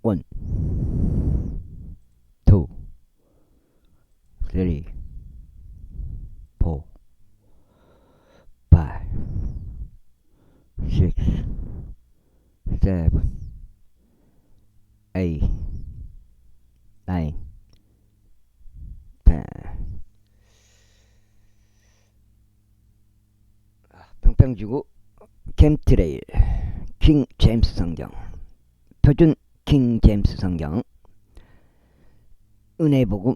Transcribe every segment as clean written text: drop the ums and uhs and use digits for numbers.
1, 2, 3, 4, 5, 6, 7, 8, 9, 10. 평평지구 캠트레일 킹 제임스 성경, 표준 킹 제임스 성경, 은혜복음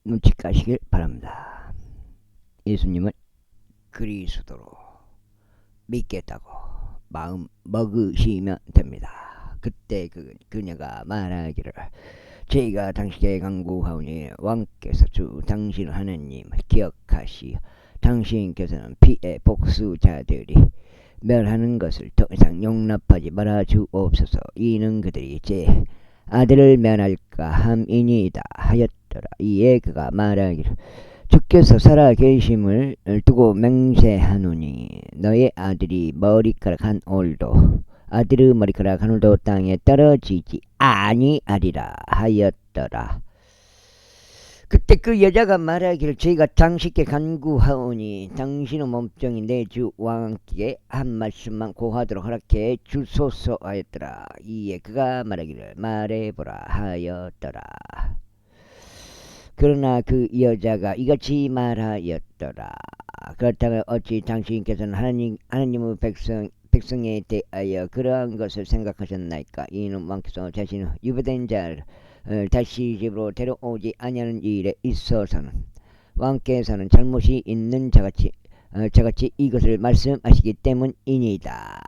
눈치 까시길 바랍니다. 예수님을 그리스도로 믿겠다고 마음 먹으시면 됩니다. 그때 그녀가 말하기를, 저희가 당신께 간구하오니 왕께서 주 당신 하느님을 기억하시어 당신께서는 피해 복수자들이 멸하는 것을 더 이상 용납하지 말아 주옵소서. 이는 그들이 제 아들을 면할까 함이니이다 하였더라. 이에 그가 말하기를, 주께서 살아계심을 두고 맹세하노니 너의 아들이 머리카락 한 올도 아들의 머리카락 한 올도 땅에 떨어지지 아니하리라 하였더라. 그때 그 여자가 말하기를, 저희가 당신께 간구하오니 당신의 몸종이 내 주 왕께 한 말씀만 고하도록 허락해 주소서 하였더라. 이에 그가 말하기를, 말해보라 하였더라. 그러나 그 여자가 이같이 말하였더라. 그렇다면 어찌 당신께서는 하나님의 백성에 대하여 그러한 것을 생각하셨나이까? 이는 왕께서 자신의 유배된 자를 다시 집으로 데려오지 아니하는 일에 있어서는 왕께서는 잘못이 있는 자같이 이것을 말씀하시기 때문이니이다.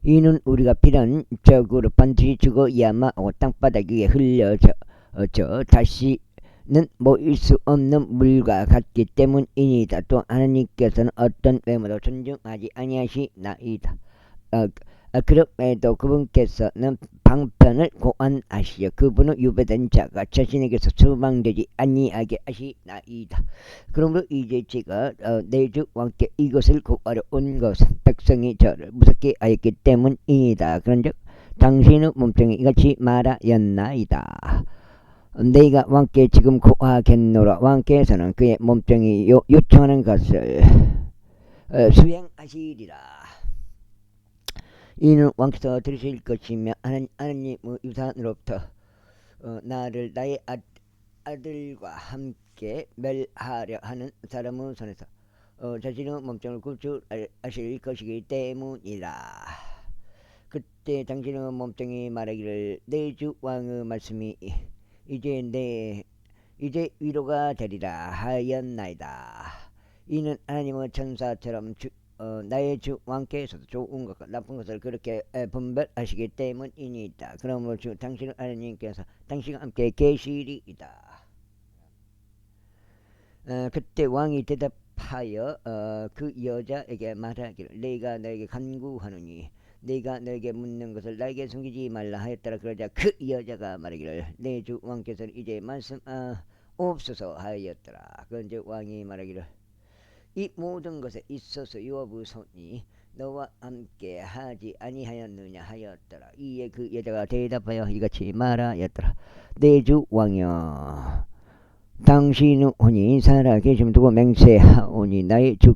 이는 우리가 필연적으로 반드시 죽어야만 하고 땅바닥 위에 흘려져 다시는 모일 수 없는 물과 같기 때문이니이다. 또 하나님께서는 어떤 외모도 존중하지 아니하시나이다. 그럼에도 그분께서는 방편을 고안하시어 그분의 유배된 자가 자신에게서 추방되지 아니하게 하시나이다. 그러므로 이제 제가 내 주 왕께 이것을 구하러 온 것은 백성이 저를 무섭게 하였기 때문이다. 그런즉 당신의 몸뚱이 이같이 말하였나이다. 내가 왕께 지금 구하겠노라. 왕께서는 그의 몸뚱이 요청하는 것을 수행하시리라. 이는 왕께서 들으실 것이며 하나님의 유산으로부터 나를 나의 아들과 함께 멸하려 하는 사람의 손에서 자신의 몸통을 구출하실 것이기 때문이라. 그때 당신의 몸통이 말하기를, 내 주 왕의 말씀이 이제 위로가 되리라 하였나이다. 이는 하나님의 천사처럼 나의 주 왕께서도 좋은 것과 나쁜 것을 그렇게 분별하시기 때문이니이다. 그러므로 주 당신의 하나님께서 당신과 함께 계시리이다. 그때 왕이 대답하여 그 여자에게 말하기를, 내가 너에게 간구하노니 내가 너에게 묻는 것을 나에게 숨기지 말라 하였더라. 그러자 그 여자가 말하기를, 내 주 왕께서는 이제 말씀하옵소서 하였더라. 그런즉 왕이 말하기를, 이 모든 것에 있어서 요압의 손이 너와 함께 하지 아니하였느냐 하였더라. 이에 그 여자가 대답하여 이같이 말하였더라. 내 주 왕이여, 당신의 혼이 살아계심 두고 맹세하오니 나의 주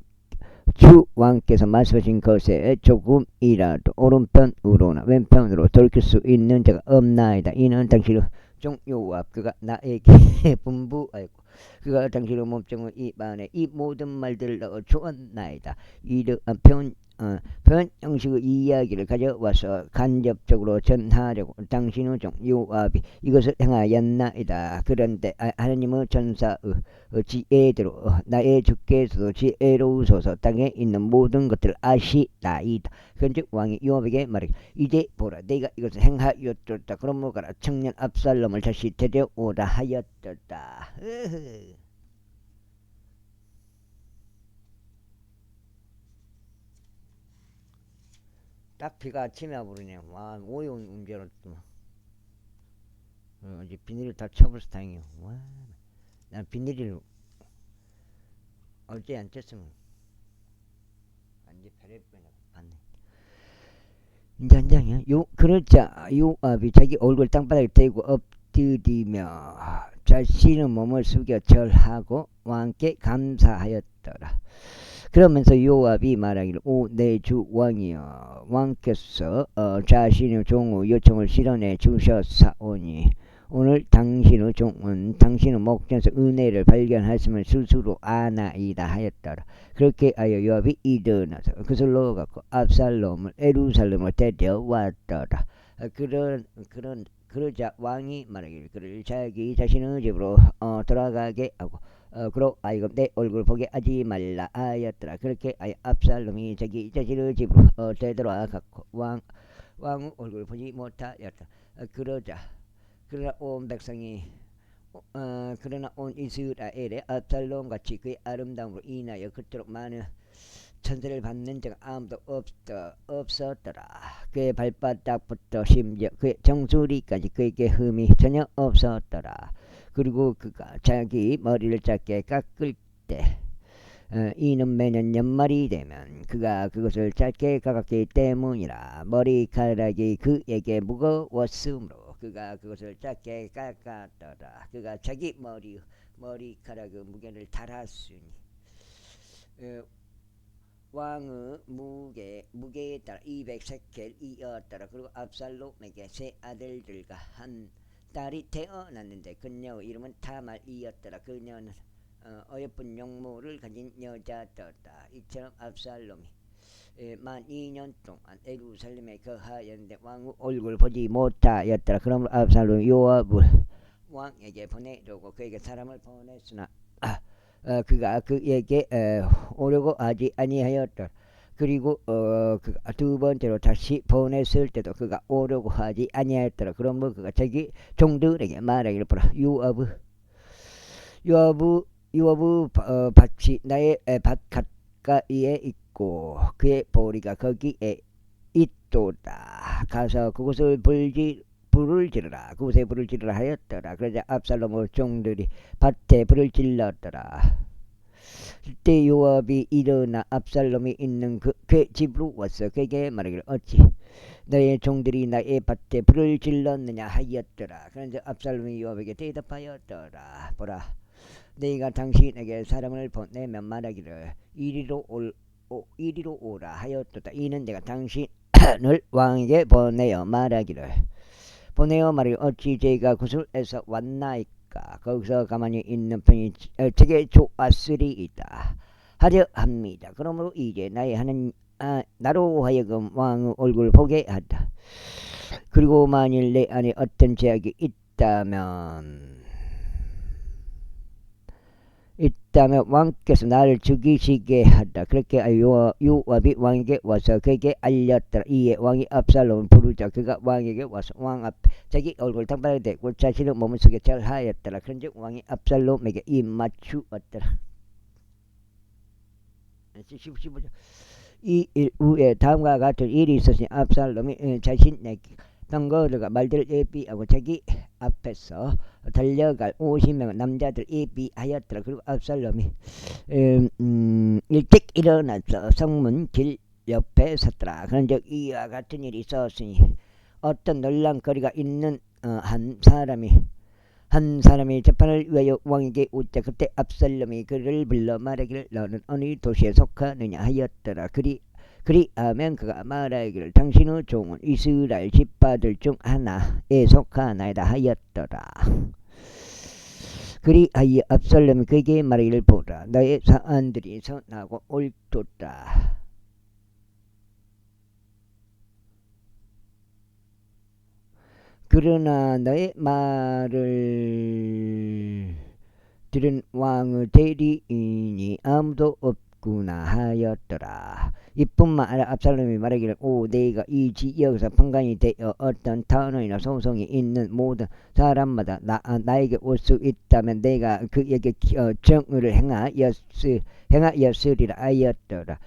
왕께서 말씀하신 것에 조금이라도 오른편으로나 왼편으로 돌이킬 수 있는 자가 없나이다. 이는 당신의 종 요압 그가 나에게 분부하였고 그가 당신의 몸종의 입 안에 이 모든 말들을 넣어 주었나이다. 이러한 표현 형식의 이야기를 가져와서 간접적으로 전하려고 당신의 종 요압이 이것을 행하였나이다. 그런데 하나님의 전사의 지혜대로 나의 주께서도 지혜로우소서 땅에 있는 모든 것들을 아시나이다. 그런즉 왕이 요압에게 말하기를, 이제 보라, 내가 이것을 행하였도다. 그러므로 가라, 청년 압살롬을 다시 데려오라 하였도다. 딱 비가 아침에 와버리네. 와, 오용 운전을 또 이제 비닐을 다 쳐버려서 다행이야. 와, 난 비닐을 어제 안 쳤으면 완전 배를 뻔했네. 인장이야. 요 그러자 요압이 자기 얼굴 땅바닥에 대고 엎드리며 자신의 몸을 숙여 절하고 왕께 감사하였더라. 그러면서 요압이 말하기를 오 내 주 왕이여 왕께서 자신의 종의 요청을 실현해 주셨사오니 오늘 당신의 종은 당신의 목전에서 은혜를 발견하심을 스스로 아나이다 하였더라. 그렇게 하여 요압이 일어나서 그슬로 갖고 압살롬을 예루살렘을 데려왔더라. 그러자 왕이 말하기를 그를 자기 자신의 집으로 돌아가게 하고 그로 하여금 내 얼굴 보게 하지 말라 하였더라. 그렇게 하여 압살롬이 자기 자신의 집으로 되돌아갔고 왕의 얼굴 보지 못하였다. 그러나 온 백성이 그러나 온 이스라엘의 압살롬 같이 그의 아름다움으로 인하여 그토록 많은 천사를 받는 자가 아무도 없었더라. 그의 발바닥부터 심지어 그의 정수리까지 그에게 흠이 전혀 없었더라. 그리고 그가 자기 머리를 짧게 깎을 때 이는 매년 연말이 되면 그가 그것을 짧게 깎았기 때문이라. 머리카락이 그에게 무거웠으므로 그가 그것을 짧게 깎았더라. 그가 자기 머리카락의 무게를 달았으니 왕의 무게에 따라 200세켈이었더라. 그리고 압살롬에게 세 아들들과 한 딸이 태어났는데 그녀의 이름은 타말이었더라. 그녀는 어여쁜 용모를 가진 여자였다. 이처럼 압살롬이 만 2년 동안 예루살렘에 거하였는데 왕의 얼굴 보지 못하였더라. 그러므로 압살롬이 요압을 왕에게 보내려고 그에게 사람을 보냈으나 그가 그에게 오려고 하지 아니하였더라. 그리고 두 번째로 다시 보냈을 때도 그가 오려고 하지 아니하였더라. 그러므로 그가 자기 종들에게 말하기를 보라. 요압의 밭이 나의 밭 가까이에 있고 그의 보리가 거기에 있도다. 가서 그곳을 불을 지르라. 그곳에 불을 지르라 하였더라. 그러자 압살롬의 종들이 밭에 불을 질렀더라. 그때 요압이 일어나 압살롬이 있는 그 집으로 왔어. 그에게 말하기를 어찌 너의 종들이 나의 밭에 불을 질렀느냐 하였더라. 그런데 압살롬이 요압에게 대답하였더라. 보라, 내가 당신에게 사람을 보내면 말하기를 이리로 오라 하였도다. 이는 내가 당신을 왕에게 보내어 말하기를 어찌 제가 구슬에서 왔나이까. 거기서 가만히 있는 편이 제게 좋았으리이다 하려 합니다. 그러므로 이제 나로 하여금 왕의 얼굴 보게 하다. 그리고 만일 내 안에 어떤 죄악이 있다면 왕께서 나를 죽이시게 하다. 그렇게 요압이 왕에게 와서 그에게 알렸더라. 이에 왕이 압살롬을 부르자 그가 왕에게 와서 왕 앞에 자기 얼굴 땅바닥에 대고 자신의 몸을 속에 절하였더라. 그런즉 왕이 압살롬에게 입 맞추었더라. 15절. 이 일 후에 다음과 같은 일이 있었으니 압살롬이 자신의 병거들과 말들을 예비하고 자기 앞에서 달려갈 50명의 남자들 예비하였더라. 그리고 압살롬이 일찍 일어나서 성문 길 옆에 섰더라. 그런즉 이와 같은 일이 있었으니 어떤 놀랑거리가 있는 한 사람이 재판을 위하여 왕에게 웃자. 그때 압살롬이 그를 불러 말하기를 너는 어느 도시에 속하느냐 하였더라. 그리하면 그가 말하기를 당신의 종은 이스라엘 집파들 중 하나에 속하나이다 하였더라. 그리하여 압살롬이 그에게 말하기를 보라, 너의 사안들이 선하고 옳도다. 그러나 너의 말을 들은 왕의 대리인이 아무도 없구나 하였더라. 이뿐만 아니라 압살롬이 말하기를 오 내가 이 지역에서 판관이 되어 어떤 탄원이나 소송이 있는 모든 사람마다 나에게 올 수 있다면 내가 그에게 정의를 행하였으리라 하였더라.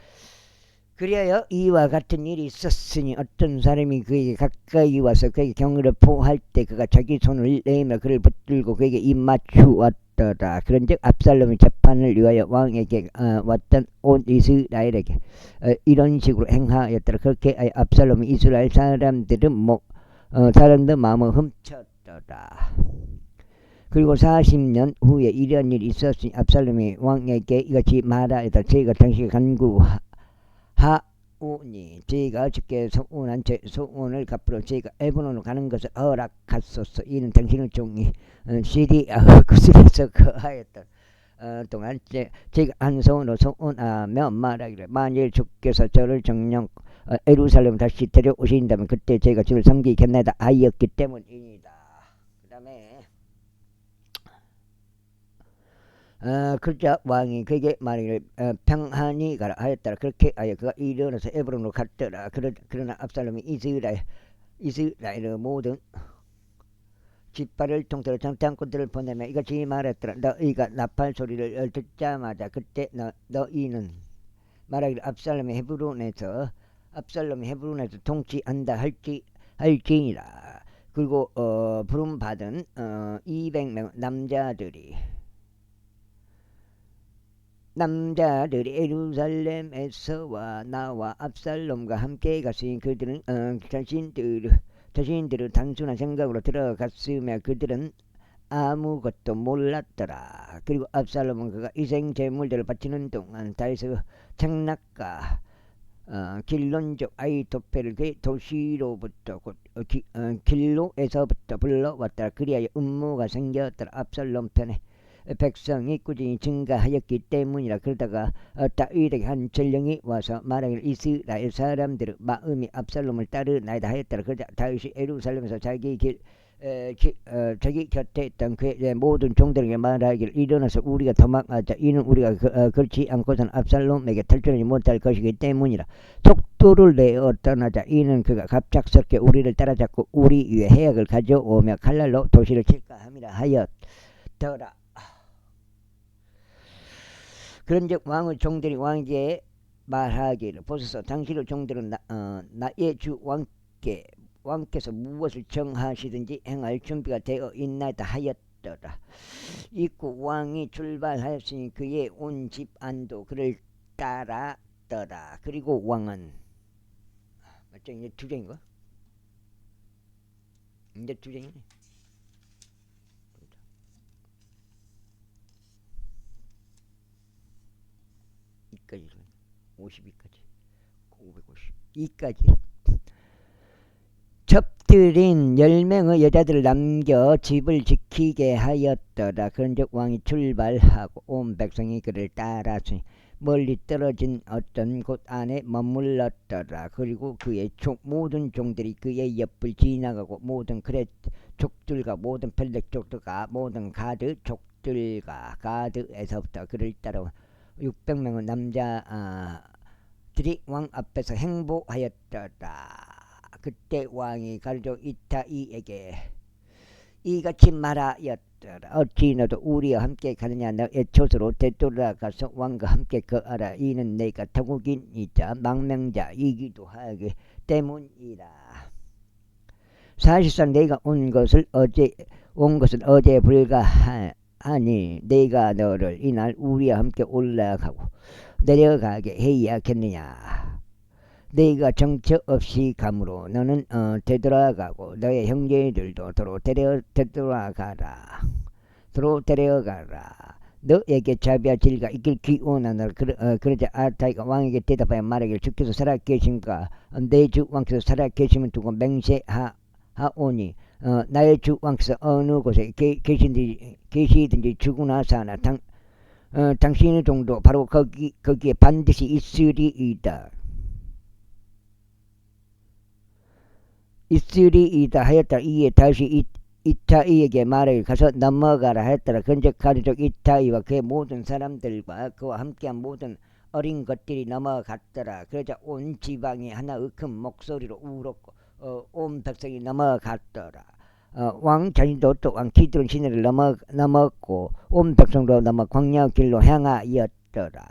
그리하여 이와 같은 일이 있었으니 어떤 사람이 그에게 가까이 와서 그에게 경의를 포할 때 그가 자기 손을 내밀어 그를 붙들고 그에게 입 맞추었더라. 그런즉 압살롬이 재판을 위하여 왕에게 왔던 온 이스라엘에게 이런 식으로 행하였더라. 그렇게 압살롬이 이스라엘 사람들은 사람들 마음을 훔쳤더라. 그리고 40년 후에 이런 일이 있었으니 압살롬이 왕에게 이같이 말하였다. 저희가 당신에게 간구하오니 저희가 주께 소원한 제 소원을 갚으러 저희가 에브론으로 가는 것을 허락하소서. 이는 당신의 종이 시리아 구슬에서 거하였던 동안 제가 한 소원으로 소원하며 말하기를 만일 주께서 저를 정령 예루살렘 다시 데려오신다면 그때 제가 주를 섬기겠나이다 하였기 때문입니다. 그 다음에 그러자 왕이 그에게 말하기를 평안히 가라 하였더라. 그렇게 하여 그가 일어나서 에브론으로 갔더라. 그러나 압살롬이 이스라엘의 모든 깃발을 통틀어 장군들을 보내며 이같이 말했더라. 너희가 나팔 소리를 듣자마자 그때 너희는 말하기를 압살롬이 헤브론에서 통치한다 할지니라. 그리고 부름받은 200명 남자들이 예루살렘에서와 나와 압살롬과 함께 갔으니 그들은 자신들의 단순한 생각으로 들어갔으며 그들은 아무것도 몰랐더라. 그리고 압살롬은 그가 희생 제물들을 바치는 동안 다윗의 장락가 길론족 아히토펠을 그의 도시로부터 길로에서부터 불러왔더라. 그리하여 음모가 생겼더라. 압살롬 편에 백성이 꾸준히 증가하였기 때문이라. 그러다가 다윗에게 한 전령이 와서 말하기를 이스라엘 사람들의 마음이 압살롬을 따르나이다 하였더라. 그러자 다윗이 예루살렘에서 자기 곁에 있던 그의 모든 종들에게 말하기를 일어나서 우리가 도망하자. 이는 우리가 그렇지 않고서는 압살롬에게 탈출하지 못할 것이기 때문이라. 속도를 내어 떠나자. 이는 그가 갑작스럽게 우리를 따라잡고 우리 위에 해악을 가져오며 칼날로 도시를 칠까 함이라 하였더라. 그런즉 왕의 종들이 왕에게 말하기를 보소서 당신의 종들은 나의 주 왕께서 무엇을 정하시든지 행할 준비가 되어 있나이다 하였더라. 이후 왕이 출발하였으니 그의 온 집안도 그를 따랐더라. 그리고 왕은 맞죠? 이제 두 장인가? 이제 두 장이네. 이까지 52까지 552까지 첩들인 10명의 여자들을 남겨 집을 지키게 하였더라. 그런즉 왕이 출발하고 온 백성이 그를 따라서 멀리 떨어진 어떤 곳 안에 머물렀더라. 그리고 그의 모든 종들이 그의 옆을 지나가고 모든 그렛 족들과 모든 펠렉 족들과 모든 가드 족들과 가드에서부터 그를 따라 600명의 남자들이 왕 앞에서 행보하였더라. 그때 왕이 가르족 이타이에게 이같이 말하였더라. 어찌 너도 우리와 함께 가느냐. 너의 조소로 되돌아가서 왕과 함께 거하라. 이는 내가 타국인이자 망명자이기도 하기 때문이라. 사실상 내가 온 것은 어제 불가하니 내가 너를 이날 우리와 함께 올라가고 내려가게 해야겠느냐. 내가 정처 없이 가므로 너는 되돌아가고 너의 형제들도 도로 데려가라. 너에게 자비와 진리가 있길 기원하노라. 그러자 아타이가 왕에게 대답하여 말하기를 주께서 살아계신가 내 주 왕께서 살아계심을 두고 맹세하오니 나의 주 왕께서 어느 곳에 계시든지 죽으나 사나 당신의 종도 바로 거기에 반드시 있으리이다 하였다. 이에 다시 이타이에게 말하기를 가서 넘어가라 하였더라. 그런즉 가르족 이타이와 그의 모든 사람들과 그와 함께한 모든 어린 것들이 넘어갔더라. 그러자 온 지방이 하나의 큰 목소리로 울었고 온 백성이 넘어갔더라. 왕 자신도 또한 기드론 시내를 넘었고 온 백성도 넘어 광야 길로 향하였더라.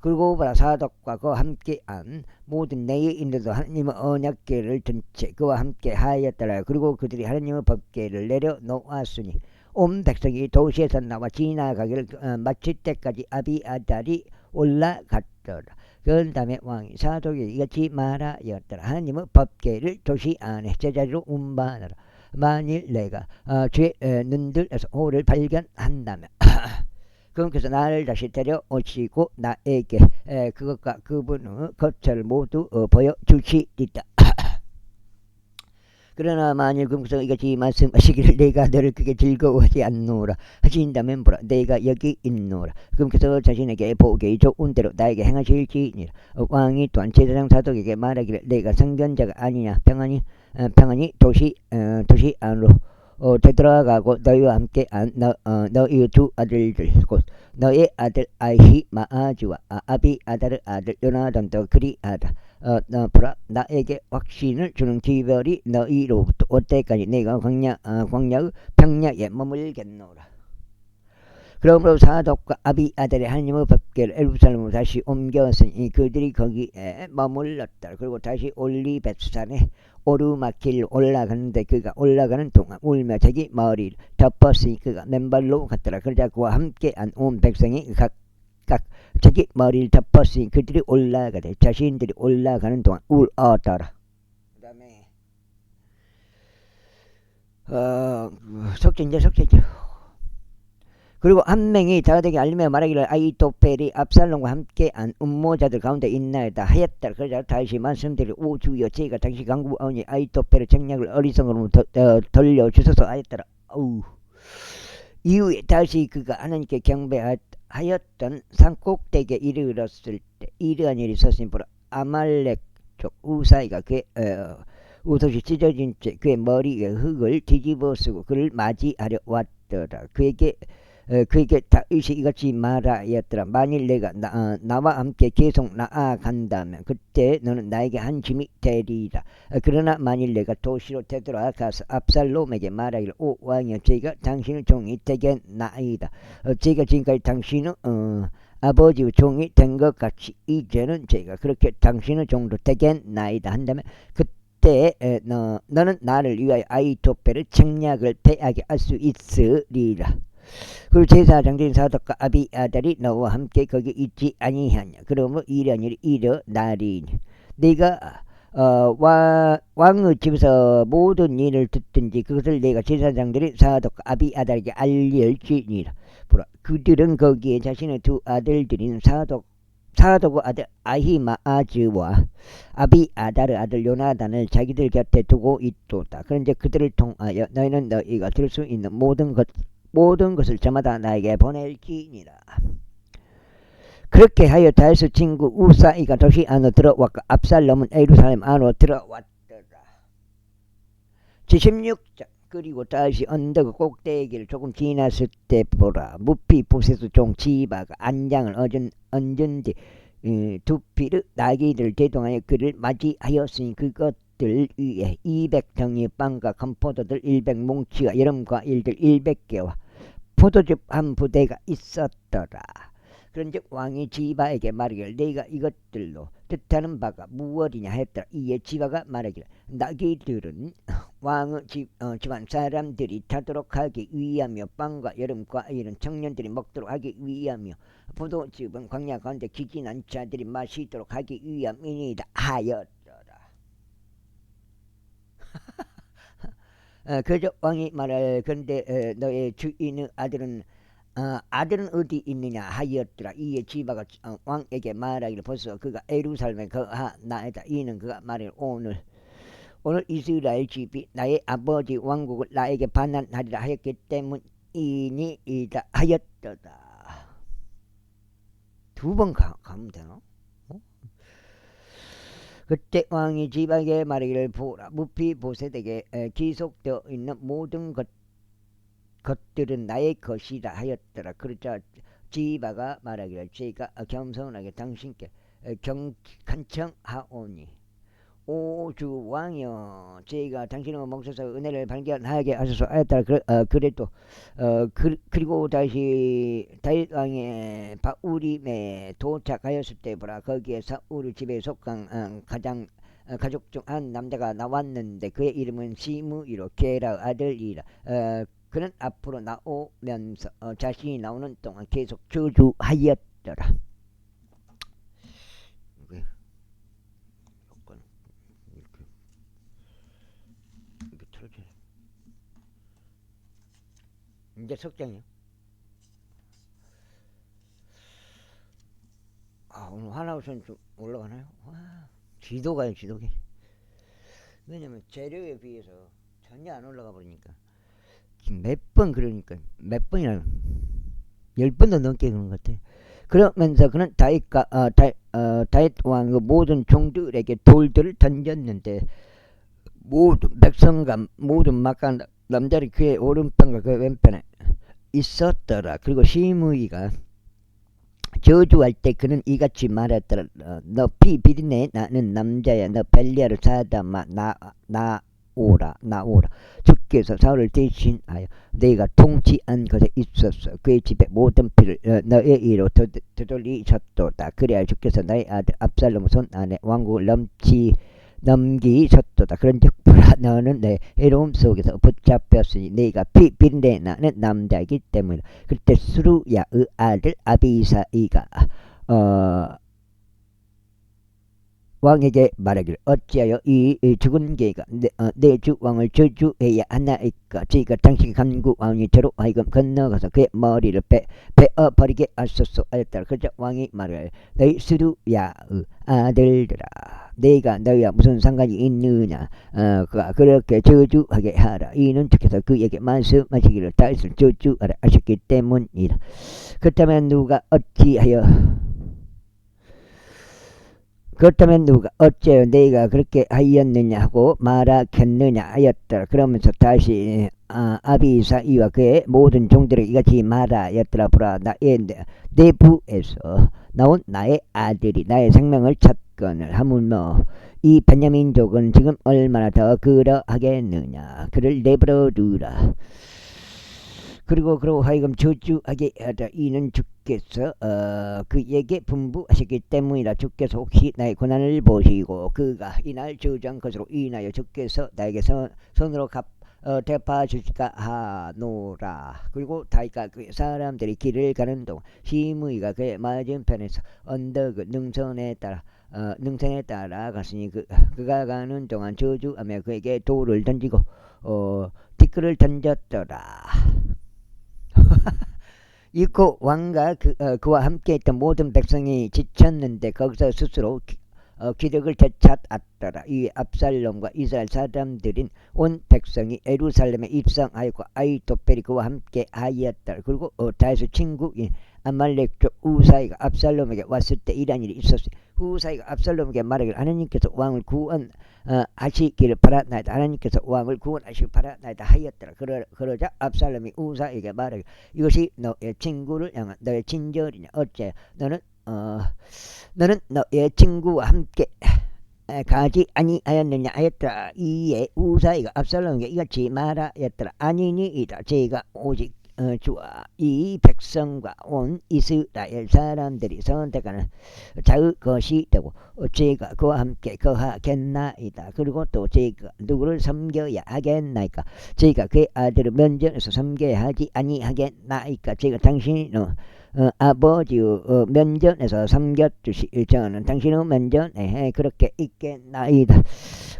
그리고 보라 사독과 그와 함께한 모든 내에 있는도 하나님의 언약궤를 든 채 그와 함께 하였더라. 그리고 그들이 하나님의 법궤를 내려놓았으니 온 백성이 도시에서 나와 지나가기를 마칠 때까지 아비아달이 올라갔더라. 그 다음에 왕이 사독에게 이같이 말하였더라. 하나님의 법궤를 도시 안에 제자리로 운반하라. 만일 내가 죄 눈들에서 오를 발견한다면 그럼 그래서 나를 다시 데려오시고 나에게 그것과 그분의 거처를 모두 보여주시리다. 그러나 만일 금구서 이같이 말씀하시기를 내가 너를 그게 즐거워하지 않노라 하신다면 보라 내가 여기 있노라. 금구서 자신에게 보기 좋은 대로 나에게 행하실지니라. 왕이 또한 제사장 사독에게 말하기를 내가 상견자가 아니냐 평안히 도시 안으로 되돌아가고 너희와 함께한 너희 두 아들들 곧 너의 아들 아히마아즈와 아비아달의 아들 요나단도 그리하다. 보라 나에게 확신을 주는 기별이 너희로부터 올 때까지 내가 광야의 평야에 머물겠노라. 그러므로 사독과 아비아달의 하나님의 법궤를 예루살렘으로 다시 옮겼으니 그들이 거기에 머물렀다. 그리고 다시 올리벳산에 오르막길로 올라가는데 그가 올라가는 동안 울며 자기 머리를 덮었으니 그가 맨발로 갔더라. 그러자 그와 함께한 온 백성이 각각 자기 머리를 덮었으니 그들이 올라가되 자신들이 올라가는 동안 울었더라. 그 다음에 속죄인데 그리고 한 명이 다윗에게 알리며 말하기를 아히토펠이 압살롬과 함께한 음모자들 가운데 있나이다 하였다. 그러자 다윗이 말씀드리고 오 주여 제가 당시 강구하오니 아히토펠의 책략을 어리석음으로 돌려주소서 하였더라. 이후에 다시 그가 하나님께 경배하였던 산꼭대기에 이르렀을 때 이러한 일이 있었으니 보라 아말렉 족 우사이가 그의 옷이 찢어진 채 그의 머리에 흙을 뒤집어 쓰고 그를 맞이하려 왔더라. 그에게 다윗이 이같이 말하였더라. 만일 내가 나와 함께 계속 나아간다면 그때 너는 나에게 한 짐이 되리라. 그러나 만일 내가 도시로 되돌아가서 압살롬에게 말하기를 오 왕이여 제가 당신의 종이 되겠나이다. 제가 지금까지 당신의 아버지의 종이 된 것 같이 이제는 제가 그렇게 당신의 종도 되겠나이다 한다면 그때 너는 나를 위하여 아히토펠의 책략을 패하게 할 수 있으리라. 그리고 제사장들인 사독과 아비아달이 너와 함께 거기 있지 아니하냐. 그러므로 이러한 일이 일어나리니 네가 왕의 집에서 모든 일을 듣든지 그것을 내가 제사장들인 사독과 아비아달에게 알릴지니라. 보라 그들은 거기에 자신의 두 아들들인 사독의 아들 아히마아즈와 아비아달의 아들 요나단을 자기들 곁에 두고 있도다. 그런데 그들을 통하여 너희는 너희가 들을 수 있는 모든 것을 저마다 나에게 보낼지니라. 그렇게 하여 다윗의 친구 우사이가 도시 안으로 들어왔고 압살롬은 예루살렘 안으로 들어왔더라. 제16장. 그리고 다윗이 언덕 꼭대기를 조금 지났을 때 보라 무피보셋의 종 지바가 안장을 얹은 뒤 두피르 나귀를 대동하여 그를 맞이하였으니 그것들 위에 200덩이 빵과 건포도들 100뭉치와 여름 과일들 100개와 포도즙 한 부대가 있었더라. 그런즉 왕이 지바에게 말하기를 내가 이것들로 뜻하는 바가 무엇이냐 했더라. 이에 지바가 말하기를 나귀들은 왕의 집안 사람들이 타도록 하기 위하며 빵과 여름 과일은 청년들이 먹도록 하기 위하며 포도즙은 광야 가운데 기진한 자들이 마시도록 하기 위함이니이다 하였더라. 그저 왕이 말할 그런데 너의 주인의 아들은 어디 있느냐 하였더라. 이에 지바가 왕에게 말하기를 벌써 그가 예루살렘에 거하나이다. 이는 그가 말하기를 오늘 이스라엘 집이 나의 아버지 왕국을 나에게 반환하리라 하였기 때문이니이다 하였더라. 두 번 가면 되나? 그때 왕이 지바에게 말하기를 보라 무피보셋에게 기속되어 있는 모든 것들은 나의 것이라 하였더라. 그러자 지바가 말하기를 제가 겸손하게 당신께 간청하오니 오주 왕이여 제가 당신의 몽소서 은혜를 발견하게 하소서 하였다. 그래도 그리고 다시 다윗 왕의 바울임에 도착하였을 때 보라 거기에 사울 집에 속한 가장 가족 중 한 남자가 나왔는데 그의 이름은 시므이로 게라 아들이라. 그는 앞으로 나오면서 자신이 나오는 동안 계속 저주하였더라. 이제 석장이요. 오늘 하나우선 좀 올라가나요? 와, 지도가요, 지도계. 왜냐면 재료에 비해서 전혀 안 올라가 버리니까. 지금 몇 번 그러니까 몇 번이나 10번도 넘게 그런 것 같아. 그러면서 그는 다윗 왕 그 모든 종들에게 돌들을 던졌는데 모든 백성과 모든 막간 남자들이 그의 오른편과 그의 왼편에 있었더라. 그리고 시므이가 저주할 때 그는 이같이 말했더라. 너 비비리네 나는 남자야. 너 벨리아를 사다마 나오라. 주께서 사울을 대신하여 내가 통치한 것에 있었어. 그의 집에 모든 피를 너의 이로 되돌리셨도다. 그래야 주께서 너의 아들 압살롬 손 안에 왕국을 넘기셨도다. 그런즉 보라 너는 내 해로움 속에서 붙잡혔으니 네가 비비린내 나는 남자이기 때문이다. 그때 수루야의 아들 아비사이가 왕에게 말하기를 어찌하여 이 죽은 개가 내 주 왕을 저주해야 하나이까. 저희가 당시 간구 왕이 저로 하여금 건너가서 그의 머리를 베어버리게 하소서 하였더라. 그러자 왕이 말하기를 너희 수루야의 아들들아 내가 너희와 무슨 상관이 있느냐. 그렇게 저주하게 하라. 이는 주께서 그에게 말씀하시기를 다윗을 저주하라 하셨기 때문이다. 그렇다면 누가 어째요 내가 그렇게 하였느냐 하고 말하겠느냐 하였더라. 그러면서 다시 아비사이와 그의 모든 종들에게 이같이 말하였더라. 보라 나의 내부에서 나온 나의 아들이 나의 생명을 찾건을 하물며 이 베냐민족은 지금 얼마나 더 그러하겠느냐. 그를 내버려 두라. 그리고 하여금 저주하게 하자. 이는 주께서 그에게 분부하시기 때문이라. 주께서 혹시 나의 고난을 보시고 그가 이날 저주한 것으로 인하여 주께서 나에게 손으로 대파주실까 하노라. 그리고 다윗과 그 사람들이 길을 가는 동안 시므이가 그의 맞은편에서 언덕 능선에 따라 갔으니 그가 가는 동안 저주하며 그에게 돌을 던지고 티끌을 던졌더라. 이고 왕과 그와 함께 있던 모든 백성이 지쳤는데 거기서 스스로 기력을 되찾았더라. 이 압살롬과 이스라엘 사람들인 온 백성이 예루살렘에 입성하였고 아히토펠이 그와 함께 하였더라. 그리고 다윗의 친구인 아말렉족 우사이가 압살롬에게 왔을 때 이런 일이 있었으니 우사이가 압살롬에게 말하기를 하나님께서 왕을 구원하시기를 바라나이다. 하나님께서 왕을 구원하시기를 바라나이다 하였더라. 그러자 압살롬이 우사에게 말하기를 이것이 너의 친구를 향한 너의 친절이냐. 어째 너는 너의 친구와 함께 가지 아니하였느냐 하였더라. 이에 우사이가 압살롬에게 이같이 말하였더라. 아니니이다. 제가 오직 주와 이 백성과 온 이스라엘 사람들이 선택하는 자의 것이 되고 제가 그와 함께 거하겠나이다. 그리고 또 제가 누구를 섬겨야 하겠나이까. 제가 그의 아들을 면전에서 섬겨야 하지 아니하겠나이까. 제가 당신의 아버지의 면전에서 섬겨주시 저는 당신의 면전에 그렇게 있겠나이다.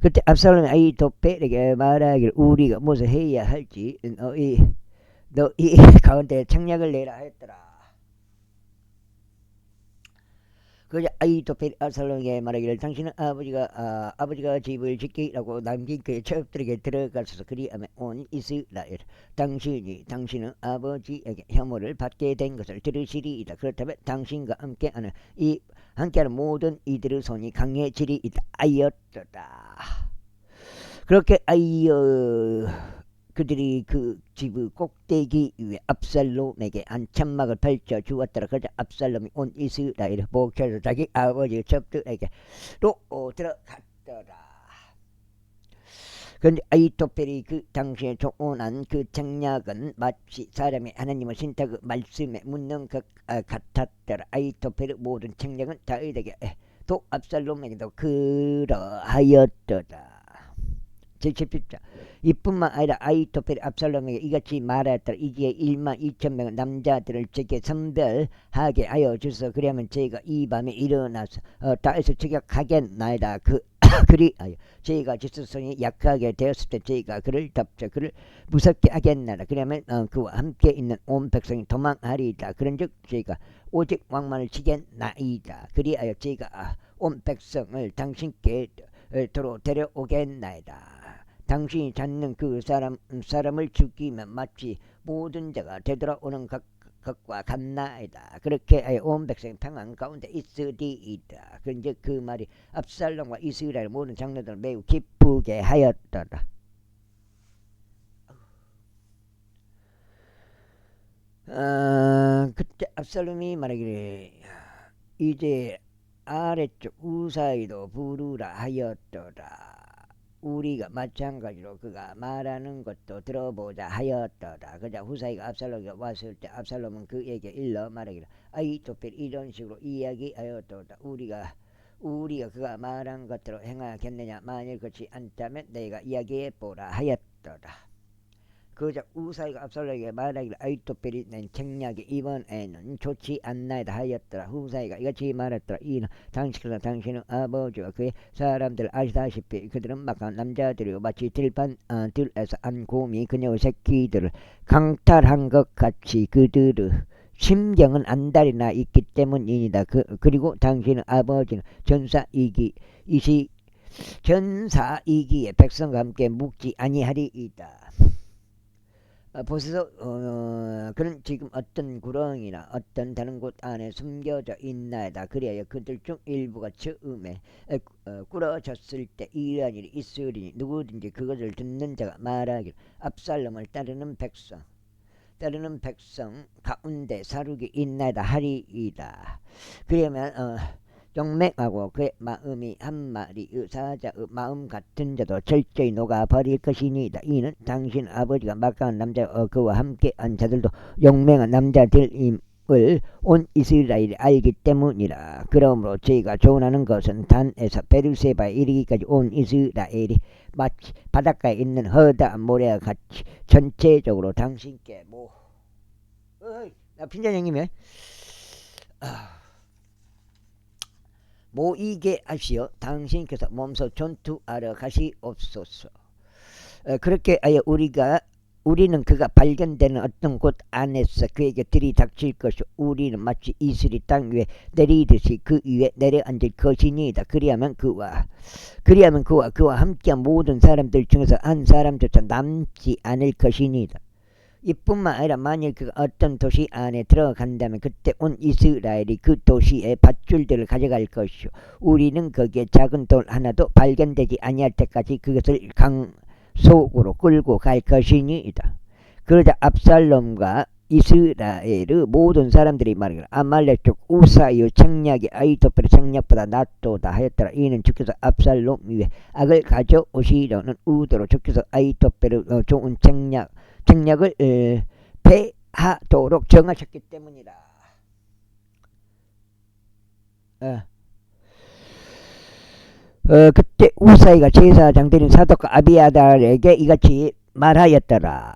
그때 압살롬이 아히토펠에게 말하기를 우리가 무엇을 해야 할지 너희 가운데 책략을 내라 했더라. 그러자 아히토펠이 압살롬에게 말하기를 당신은 아버지가 집을 짓기라고 남긴 그의 첩들에게 들어가서 그리하면 온 이스라엘 당신은 아버지에게 혐오를 받게 된 것을 들으시리이다. 그렇다면 당신과 함께하는 모든 이들의 손이 강해지리이다 하였더라. 그렇게 그들이 그 집의 꼭대기 위에 압살롬에게 안참막을 펼쳐 주었더라. 그러자 압살롬이 온 이스라엘을 목혀서 자기 아버지의 첩들에게로 들어갔더라. 그런데 아이토펠이 그 당시에 조언한 그 책략은 마치 사람이 하나님의 신탁 그 말씀에 묻는 것 같았더라. 아이토펠의 모든 책략은 다윗에게 또 압살롬에게도 그러하였더라. 제17장 이뿐만 아니라 아이토펠이 압살롬에게 이같이 말하였더라. 이제 1만 2천 명의 남자들을 제게 선별하게 하여 주소서. 그러면 제가 이 밤에 일어나서 다윗을 저격하겠나이다. 그리하여 저희가 지수성이 약하게 되었을 때 저희가 그를 덮쳐 그를 무섭게 하겠나이다. 그러면 그와 함께 있는 온 백성이 도망하리이다. 그런즉 저희가 오직 왕만을 치겠나이다. 그리하여 저희가 온 백성을 당신께 도로 데려오겠나이다. 당신이 찾는 그 사람을 죽이면 마치 모든 자가 되돌아오는 것과 같나이다. 그렇게 온 백성이 평안 가운데 있으리이다. 그런데 그 말이 압살롬과 이스라엘 모든 장로들을 매우 기쁘게 하였더라. 그때 압살롬이 말하기를 이제 아래쪽 우사이도 부르라 하였더라. 우리가 마찬가지로 그가 말하는 것도 들어보자 하였더라. 그자 후사이가 압살롬에게 왔을 때 압살롬은 그에게 일러 말하기를 아이토펠 이런 식으로 이야기하였더라. 우리가 그가 말한 것대로 행하겠느냐. 만일 그렇지 않다면 내가 이야기해보라 하였더라. 그자 우사이가 압살롬에게 말하기를 아이토펠이 낸 책략이 이번에는 좋지 않나이다 하였더라. 후사이가 이같이 말했더라. 이는 당신은 아버지와 그의 사람들 아시다시피 그들은 막한 남자들이고 마치 들에서 안 곰이 그녀의 새끼들을 강탈한 것 같이 그들의 심경은 안달이나 있기 때문이니다. 그리고 당신의 아버지는 전사이기에 백성과 함께 묵지 아니하리이다. 보소서 그는 지금 어떤 구렁이나 어떤 다른 곳 안에 숨겨져 있나이다. 그리하여 그들 중 일부가 처음에 꾸러졌을 때 이러한 일이 있으리니 누구든지 그것을 듣는 자가 말하기를 압살롬을 따르는 백성 가운데 사륙이 있나이다 하리이다. 그러면 용맹하고 그의 마음이 한 마리의 사자의 마음 같은 자도 철저히 녹아버릴 것이니이다. 이는 당신 아버지가 막강한 남자 그와 함께한 자들도 용맹한 남자들임을 온 이스라엘이 알기 때문이라. 그러므로 저희가 조언하는 것은 단에서 베르세바에 이르기까지 온 이스라엘이 마치 바닷가에 있는 허다한 모래와 같이 전체적으로 당신께 빈자형님의 모이게 하시어 당신께서 몸소 전투하러 가시옵소서. 그렇게 하여 우리는 그가 발견되는 어떤 곳 안에서 그에게 들이닥칠 것이요 우리는 마치 이슬이 땅 위에 내리듯이 그 위에 내려앉을 것이니이다. 그리하면 그와 함께한 모든 사람들 중에서 한 사람조차 남지 않을 것이니이다. 이뿐만 아니라 만일 그가 어떤 도시 안에 들어간다면 그때 온 이스라엘이 그 도시의 밧줄들을 가져갈 것이요 우리는 거기에 작은 돌 하나도 발견되지 아니할 때까지 그것을 강 속으로 끌고 갈 것이니이다. 그러자 압살롬과 이스라엘의 모든 사람들이 말하기를 아말렉 쪽 우사의 책략이 아이토펠의 책략보다 낫도다 하였더라. 이는 주께서 압살롬 위에 악을 가져오시려는 의도로 주께서 아이토펠의 좋은 책략을 패하도록 정하셨기 때문이라. 그때 우사이가 제사장들인 사독과 아비아달에게 이같이 말하였더라.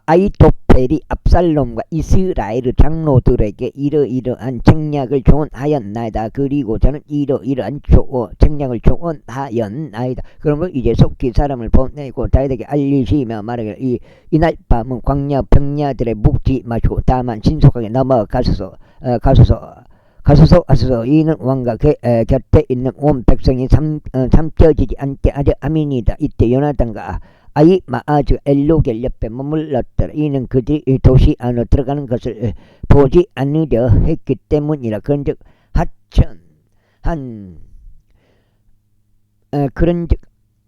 아이토펠이 압살롬과 이스라엘의 장로들에게 이러이러한 책략을 조언하였나이다. 그리고 저는 이러이러한 책략을 조언하였나이다. 그러므로 이제 속히 사람을 보내고 다윗에게 알리시며 말하기를 이날 밤은 광야 평야들에 묵지 마시고 다만 신속하게 넘어가소서. 이는 왕과 그 곁에 있는 온 백성이 삼켜지지 않게 하려 함이니이다. 이때 요나단과 아히마아즈가 엘로겔 옆에 머물렀더라. 이는 그들이 도시 안으로 들어가는 것을 보지 않으려 했기 때문이라. 그런즉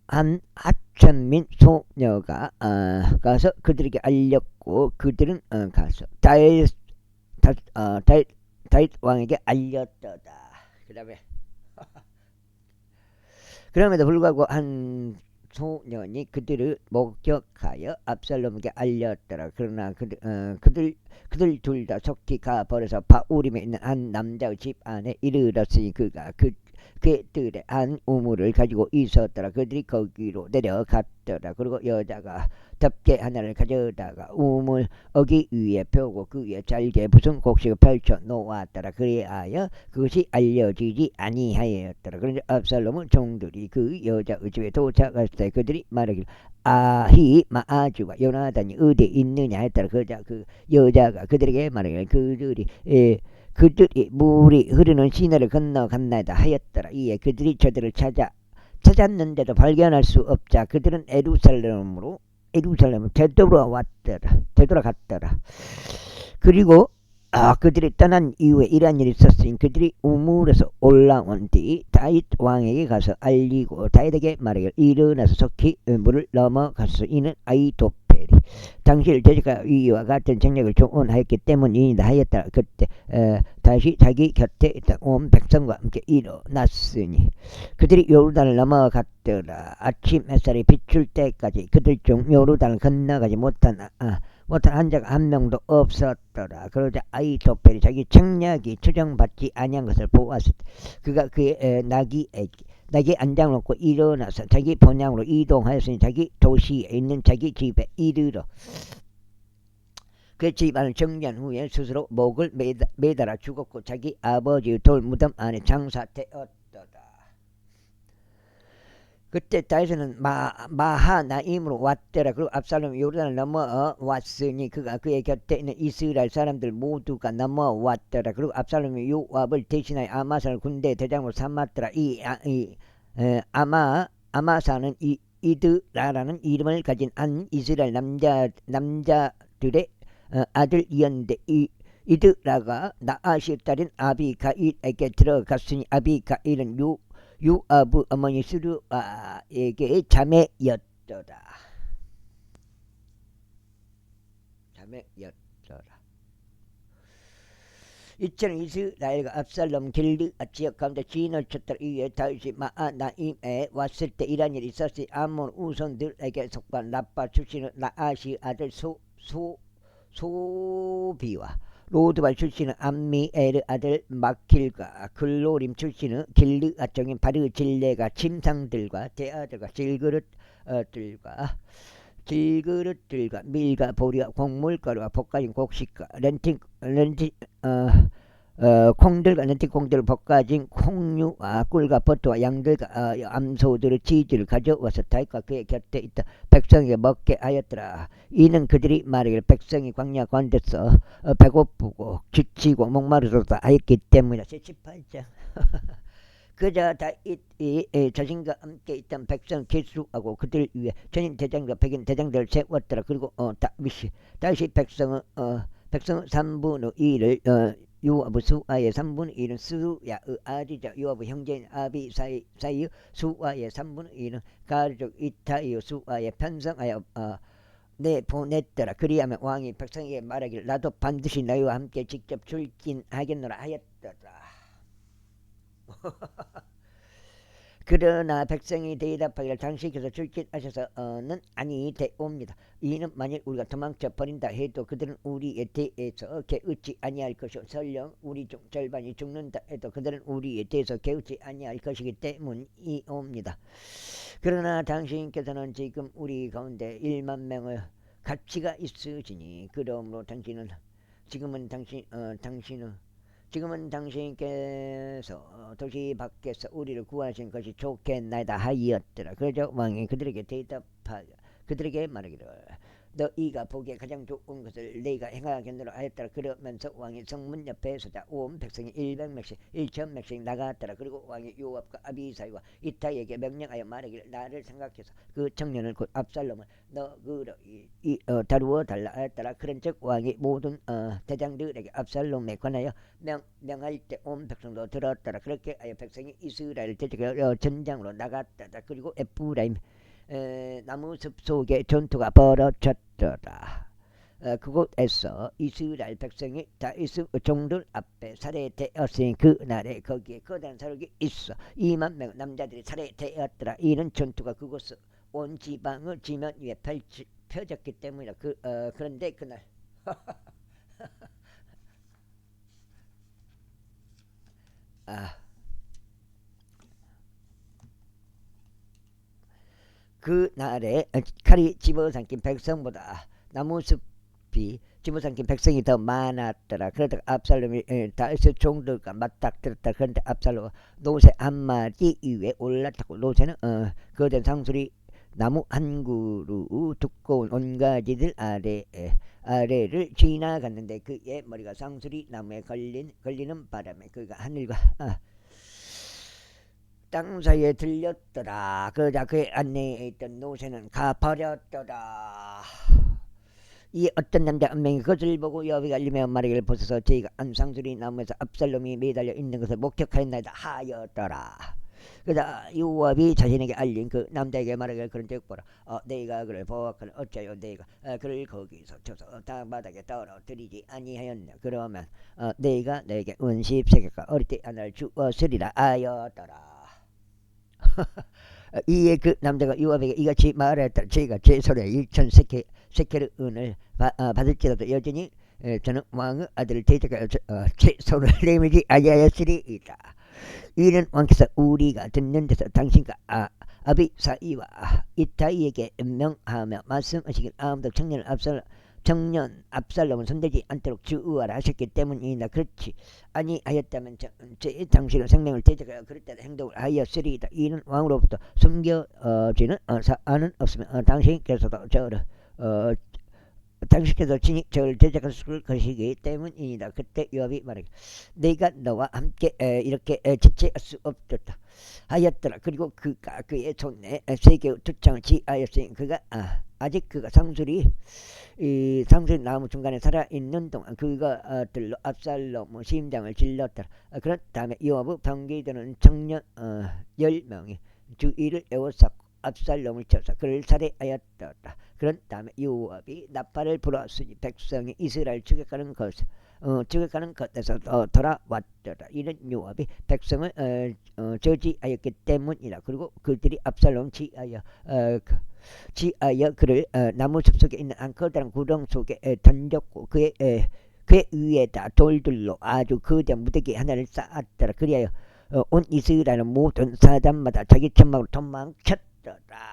한 하천민 소녀가 가서 그들에게 알렸고 그들은 가서 다윗 왕에게 알렸더다. 그 다음에 그럼에도 불구하고 한 소년이 그들을 목격하여 압살롬에게 알렸더라. 그러나 그들 둘 다 속히 가버려서 바우림에 있는 한 남자의 집 안에 이르렀으니 그가 그들의 한 우물을 가지고 있었더라. 그들이 거기로 내려갔더라. 그리고 여자가 덮개 하나를 가져다가 우물 어기 위에 펴고 그 위에 잘게 무슨 곡식을 펼쳐 놓았더라. 그리하여 그것이 알려지지 아니하였더라. 그런데 압살롬은 종들이 그 여자의 집에 도착할 때 그들이 말하기를 아히 마아주와 요나단이 어디에 있느냐 했더라. 그 여자가 그들에게 말하기를 그들이 물이 흐르는 시내를 건너갔나이다 하였더라. 이에 그들이 저들을 찾았는데도 발견할 수 없자 그들은 에루살렘으로 되돌아갔더라. 그리고 그들이 떠난 이후에 이러한 일이 있었으니 그들이 우물에서 올라온 뒤 다윗 왕에게 가서 알리고 다윗에게 말하기를 일어나서 속히 물을 넘어갔어. 이는 아히도펠이 당시를 대적하여 이와 같은 정략을 조언하였기 때문이다 하였다. 그때 다시 자기 곁에 있던 온 백성과 함께 일어났으니 그들이 요르단을 넘어갔더라. 아침 햇살이 비출 때까지 그들 중 요르단을 건너가지 못한 한 자가 한 명도 없었더라. 그러자 아히도펠이 자기 책략이 추정받지 아니한 것을 보았을 때 그가 그의 나귀에 안장을 놓고 일어나서 자기 본향으로 이동하였으니 자기 도시에 있는 자기 집에 이르러 그 집안을 정리한 후에 스스로 목을 매달아 죽었고 자기 아버지의 돌무덤 안에 장사되었더라. 그때 다윗은 마하나임으로 왔더라. 그리고 압살롬이 요르단을 넘어왔으니 그가 그의 곁에 있는 이스라엘 사람들 모두가 넘어왔더라. 그리고 압살롬이 요압을 대신하여 아마사를 군대 대장으로 삼았더라. 아마사는 이드라라는 이름을 가진 한 이스라엘 남자들의 아들이었는데 이드라가 나아시의 딸인 아비가일에게 들어갔으니 아비가일은 요압의 어머니 스루아에게 자매였더라. 이처럼 이스라엘과 압살롬 길르앗 지역 가운데 진을 쳤더라. 이에 다윗이 마하나임에 왔을 때 이런 일이 있었으니 암몬 우선들에게 속한 라빠 출신의 나아시 아들 소비와 로드발 출신은 암미엘의 아들 마킬과 글로림 출신은 길르앗 종인 바르질레가 침상들과 대아들과 질그릇들과 밀과 보리와 곡물가루와 볶아진 곡식과 콩들과 렌팅콩들을 볶아진 콩류와 꿀과 버터와 양들과 암소들의 치즈를 가져와서 다윗과 그의 곁에 있던 백성에게 먹게 하였더라. 이는 그들이 말하기를 백성이 광야 가운데서 배고프고 지치고 목마르다 하였기 때문이다. 제18장 그저 다윗이 자신과 함께 있던 백성 계수하고 그들 위에 전인 대장과 백인 대장들을 세웠더라. 그리고 다윗이 백성의 3분의 2를 요압의 수아의 3분의 1은 스루야의 아들이자 요압의 형제인 아비사이의 수아의 3분의 1은 가르족 이타이의 수아의 편성하여 내보냈더라. 그리하면 왕이 백성에게 말하기를 나도 반드시 너희와 함께 직접 출진하겠노라 하였더라. 그러나 백성이 대답하기를 당신께서 출진하셔서는 아니 되옵니다. 이는 만일 우리가 도망쳐 버린다 해도 그들은 우리에 대해서 개의치 아니할 것이요 설령 우리 중 절반이 죽는다 해도 그들은 우리에 대해서 개의치 아니할 것이기 때문이옵니다. 그러나 당신께서는 지금 우리 가운데 1만 명의 가치가 있으시니 그러므로 지금은 당신께서 도시 밖에서 우리를 구하신 것이 좋겠나이다 하였더라. 그러자 왕이 그들에게 그들에게 말하기를 너희가 보기에 가장 좋은 것을 내가 행하겠노라 하였더라. 그러면서 왕이 성문 옆에 서자 온 백성이 1,000명씩 나갔더라. 그리고 왕이 요압과 아비사이와 이타이에게 명령하여 말하기를 나를 생각해서 그 청년을 곧 압살롬을 너그러 다루어 달라 하였더라. 그런즉 왕이 모든 대장들에게 압살롬에 관하여 명할 때 온 백성도 들었더라. 그렇게 하여 백성이 이스라엘을 대적하여 전장으로 나갔더라. 그리고 에프라임 나무숲 속에 전투가 벌어졌더라. 그곳에서 이스라엘 백성이 다윗 종들 앞에 살해되었으니 그날에 거기에 거대한 사륙이 있어 2만 명 남자들이 살해되었더라. 이는 전투가 그곳 온 지방을 지면 위에 펴졌기 때문이다. 그런데 그날 아, 그날에 칼이 집어삼킨 백성보다 나무숲이 집어삼킨 백성이 더 많았더라. 그러다가 압살롬이 다윗의 종들과 맞닥뜨렸다. 그런데 압살롬은 노새 한 마리 위에 올라타고 노새는 거대한 상수리 나무 한 그루 두꺼운 온가지들 아래를 지나갔는데 그의 머리가 상수리 나무에 걸리는 바람에 그가 하늘과 땅 사이에 들렸더라. 그러자 그의 안내에 있던 노새는 가버렸더라. 이 어떤 남자 한 명이 그것을 보고 여호와가 알리며 말하기를 보소서 저희가 안상수리 나무에서 압살롬이 매달려 있는 것을 목격하였나이다 하였더라. 그러자 요압이 자신에게 알린 그 남자에게 말하기를 그런즉 보라 내가 그를 보았거늘 어찌하여 내가 그를 거기서 쳐서 땅바닥에 떨어뜨리지 아니하였냐. 그러면 내가 내게 은십세계가 어릴 때 하나를 주었으리라 하였더라. 이에 그 남자가 요압에게 이같이 말하였다. 제가 제 손에 1,000세켈 은을 받을지라도 여전히 저는 왕의 아들을 대적하여 제 손을 내밀지 아니하였으리이다. 이는 왕께서 우리가 듣는 데서 당신과 아비사이와 이타이에게 명하며 말씀하시길 아무도 청년 압살롬은 손대지 않도록 주의하라 하셨기 때문이나 그렇지 아니하였다면 제 당신의 생명을 대적하여 그릇된 행동을 하였으리이다. 이는 왕으로부터 숨겨지는 사안은 없으며 당신께서도 당신께서 친히 저를 대적하실 것이기 때문이다. 그때 요압이 말하기 내가 너와 함께 이렇게 지체할 수 없었다 하였더라. 그리고 그가 그의 손에 세 개의 두창을 지하였으니 그가 아직 그가 상수리 나무 중간에 살아있는 동안 그것들로 압살롬의 심장을 찔렀더라. 그런 다음에 요압의 병기들은 청년 10명이 주위를 에워쌌고 압살롬을 쳐서 그를 살해하였더라. 그런 다음에 요압이 나팔을 불었으니 백성이 이스라엘 추격하는 것에서 돌아왔더라. 이는 요압이 백성을 저지하였기 때문이라. 그리고 그들이 압살롬 지하여 그를 나무숲 속에 있는 한 커다란 구덩 속에 던졌고 그의 위에다 돌들로 아주 거대한 무더기 하나를 쌓았더라. 그리하여 온 이스라엘은 모든 사람마다 자기 천막으로 도망쳤더라.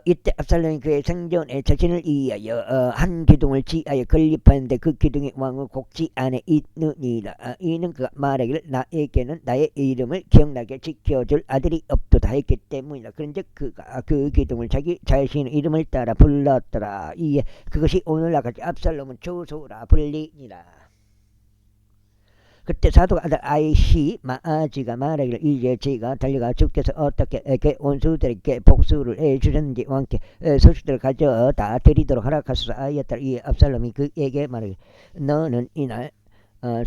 이때 압살롬이 그의 생전에 자신을 위하여 한 기둥을 지하여 건립하는데 그 기둥이 왕의 곡지 안에 있느니라. 이는 그가 말하기를 나에게는 나의 이름을 기억나게 지켜줄 아들이 없도다 했기 때문이라. 그런즉 그가 그 기둥을 자기 자신의 이름을 따라 불렀더라. 이에 그것이 오늘날까지 압살롬은 조소라 불리니라. 그때 사도가 아들 아히마아지가 말하기를 이제 제가 달려가 주께서 어떻게 그 원수들에게 복수를 해주셨는지 왕께 소식들을 가져다 드리도록 하라 하소서 하였더라. 이에 압살롬이 그에게 말하기를 너는 이날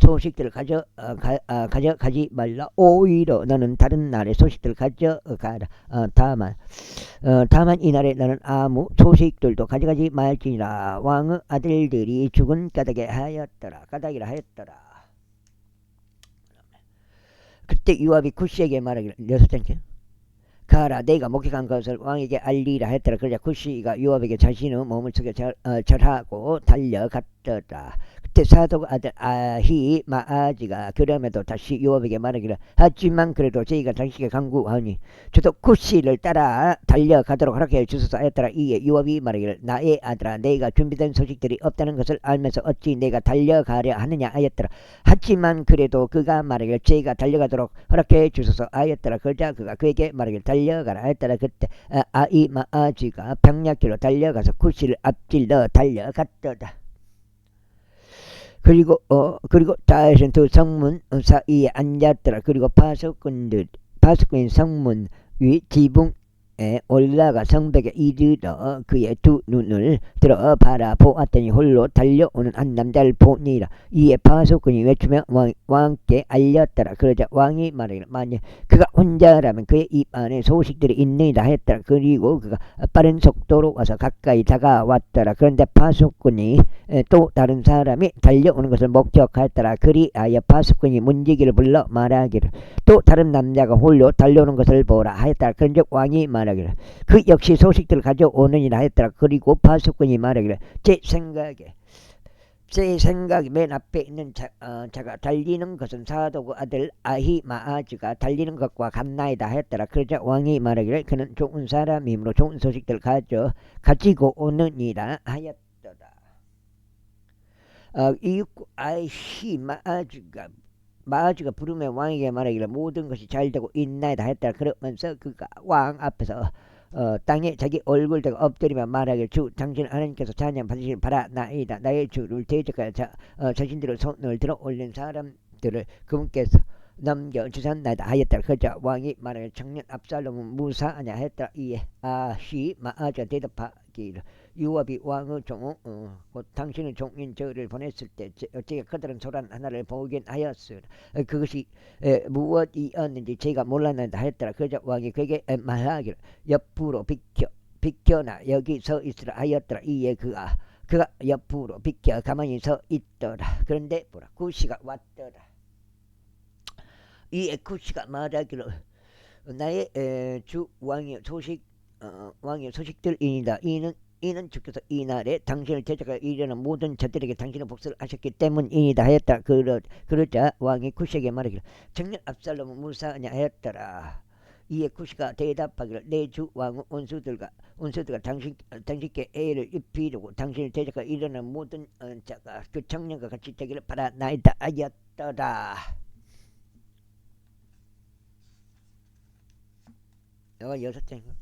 소식들을 가져가지 말라. 오히려 너는 다른 날에 소식들을 가져가라. 다만 이날에 너는 아무 소식들도 가져가지 말지니라. 왕의 아들들이 죽은 까닭이라 하였더라. 그때 요압이 쿠시에게 말하기를 가라 내가 목격한 것을 왕에게 알리라 했더라. 그러자 쿠시가 요압에게 자신의 몸을 속에 절하고 달려갔더라. 그때 사독 아들 아히마아지가 그럼에도 다시 요압에게 말하기를 하지만 그래도 저희가 당신에게 간구하니 저도 쿠시를 따라 달려가도록 허락해 주소서 하였더라. 이에 요압이 말하기를 나의 아들아 내가 준비된 소식들이 없다는 것을 알면서 어찌 내가 달려가려 하느냐 하였더라. 하지만 그래도 그가 말하기를 저희가 달려가도록 허락해 주소서 하였더라. 그러자 그가 그에게 말하기를 달려가라 하였더라. 그때 아히마아지가 병약길로 달려가서 쿠시를 앞질러 달려갔더라. 그리고 다윗은 두 성문 사이에 앉았더라. 그리고 파수꾼인 성문 위 지붕에 올라가 성벽에 이르러 그의 두 눈을 들어 바라보았더니 홀로 달려오는 한 남자를 보니라. 이에 파수꾼이 외치며 왕께 알렸더라. 그러자 왕이 말하기를 만일 그가 혼자라면 그의 입 안에 소식들이 있느니라 했더라. 그리고 그가 빠른 속도로 와서 가까이 다가왔더라. 그런데 파수꾼이 또 다른 사람이 달려오는 것을 목격하였더라. 그리하여 파수꾼이 문지기를 불러 말하기를 또 다른 남자가 홀로 달려오는 것을 보라 하였더라. 그런즉 왕이 말하기를 그 역시 소식들을 가져오느니라 하였더라. 그리고 파수꾼이 말하기를 제 생각이 맨 앞에 있는 자가 달리는 것은 사도구 아들 아히마아즈가 달리는 것과 같나이다 하였더라. 그러자 왕이 말하기를 그는 좋은 사람이므로 좋은 소식들을 가지고 오느니라 하였더라. 이 아히마아즈가 부르면 왕에게 말하기를 모든 것이 잘되고 있나이다 했더라. 그러면서 그가 왕 앞에서 땅에 자기 얼굴 대고 엎드리며 말하기를 주 당신 하나님께서 찬양 받으시길 바라나이다. 나의 주를 대적하여 자신들의 손을 들어 올린 사람들을 그분께서 넘겨주셨나이다 하였더라. 그러자 왕이 말하기를 청년 압살롬은 무사하냐 했더라. 이에 아히마아즈가 대답하기를 요압이 왕의 종 곧 당신의 종인 저를 보냈을 때 제가 그들은 소란 하나를 보긴 하였으나 그것이 무엇이었는지 제가 몰랐나이다 했더라. 그러자 왕이 그에게 말하기를 옆으로 비켜나 여기 서 있으라 하였더라. 이에 그가 옆으로 비켜 가만히 서 있더라. 그런데 보라 구시가 왔더라. 이에 구시가 말하기를 나의 주 왕의 소식들이니다. 이는 주께서 이날에 당신을 대적하여 이르는 모든 자들에게 당신의 복수를 하셨기 때문이니다 하였다. 그러자 왕이 구시에게 말하기를 청년 압살롬은 무사하냐 하였더라. 이에 구시가 대답하기를 내 주 왕은 원수들과 당신께 애를 입히려고 당신을 대적하여 이르는 모든 자가 그 청년과 같이 되기를 바라나이다 하였더라. 여가 6장인가?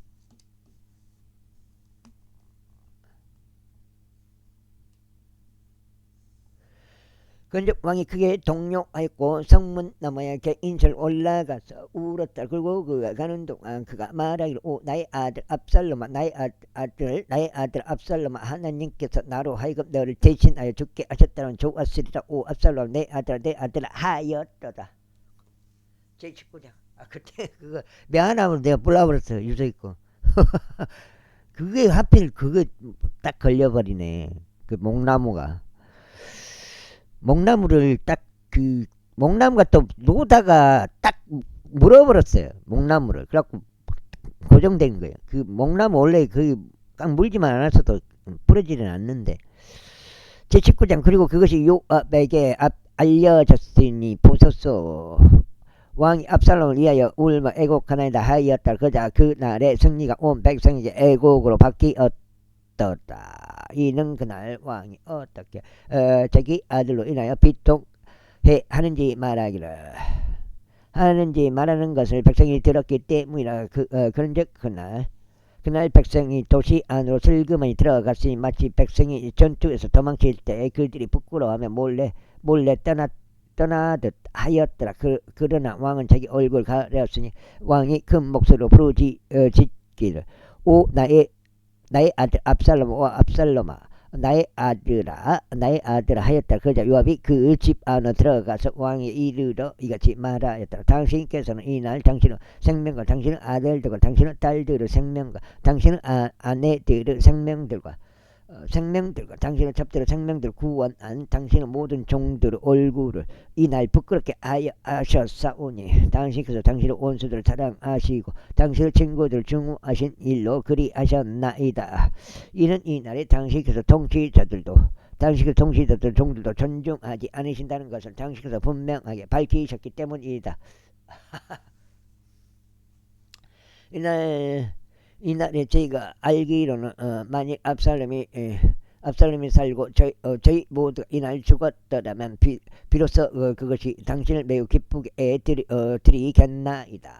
그런즉 왕이 크게 동요하였고 성문 너머에 인실 올라가서 울었다. 그리고 그가 가는 동안 그가 말하기를 나의 아들 압살롬아 하나님께서 나로 하여금 너를 대신하여 죽게 하셨다는 좋았으리라. 오 압살롬 내 아들아 하였도다. 제19장. 그때 그거 미안함으로 내가 불러버렸어요. 유서있고 그게 하필 그거 딱 걸려버리네. 그 목나무를 딱 목나무가 또 노다가 딱 물어버렸어요. 목나무를. 그래갖고 고정된 거예요. 그 목나무 원래 딱 물지만 않았어도 부러지는 않는데. 제19장. 그리고 그것이 요압에게 알려졌으니 보소서 왕이 압살롬을 위하여 울며 애곡하나이다 하였다. 그자 그날의 승리가 온 백성에게 애곡으로 바뀌었더라. 이는 그날 왕이 어떻게 자기 아들로 인하여 비통해 하는지 말하는 것을 백성이 들었기 때문이라. 그런즉 그날 백성이 도시 안으로 슬그머니 들어갔으니 마치 백성이 전투에서 도망칠 때 그들이 부끄러워하며 몰래 떠나듯 하였더라. 그러나 왕은 자기 얼굴 가렸으니 왕이 큰 목소리로 부르짖기를 오 나의 아들 압살롬아 나의 아들아 하였다. 그러자 요압이 그 집 안으로 들어가서 왕에 이르러 이같이 말하였다. 당신께서는 이날 당신의 생명과 당신의 아들들과 당신의 딸들의 생명과 당신의 아내들의 생명들과 당신의 잡들의 생명들을 구원한 당신의 모든 종들의 얼굴을 이날 부끄럽게 하셨사오니 당신께서 당신의 원수들을 사랑하시고 당신의 친구들을 증오하신 일로 그리하셨나이다. 이는 이날에 당신께서 통치자들도 종들도 존중하지 않으신다는 것을 당신께서 분명하게 밝히셨기 때문이다. 이날에 저희가 알기로는 만약 압살롬이 살고 저희 모두 이날 죽었더라면 비로소 그것이 당신을 매우 기쁘게 드리겠나이다.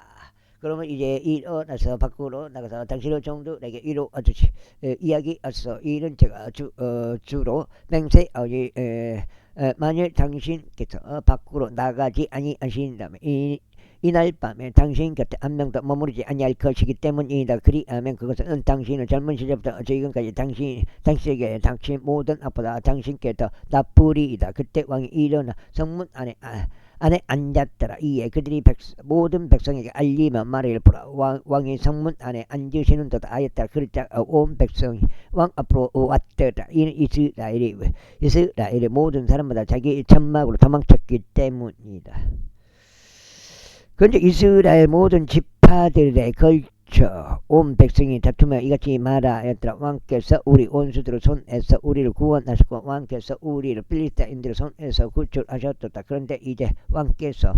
그러면 이제 일어나서 밖으로 나가서 당신의 종들에게 이루어주시 이야기하소서. 이는 제가 주로 맹세하니 만일 당신께서 밖으로 나가지 아니하신다면 이날 밤에 당신 곁에 한 명도 머무르지 아니할 것이기 때문이다. 그리하면 그것은 당신은 젊은 시절부터 지금까지 당신에게 당신 모든 악보다 당신께 더 나쁘리이다. 그때 왕이 일어나 성문 안에 앉았더라. 이에 그들이 모든 백성에게 알리며 말을 보라. 왕이 성문 안에 앉으시는 듯 하였더라. 그러자 온 백성이 왕 앞으로 왔더라. 이는 이스라엘의 모든 사람마다 자기 천막으로 도망쳤기 때문이다. 그런데 이스라엘 모든 지파들에 걸쳐 온 백성이 다투며 이같이 말하였더라. 왕께서 우리 원수들의 손에서 우리를 구원하셨고 왕께서 우리를 필리스타인들의 손에서 구출하셨도다. 그런데 이제 왕께서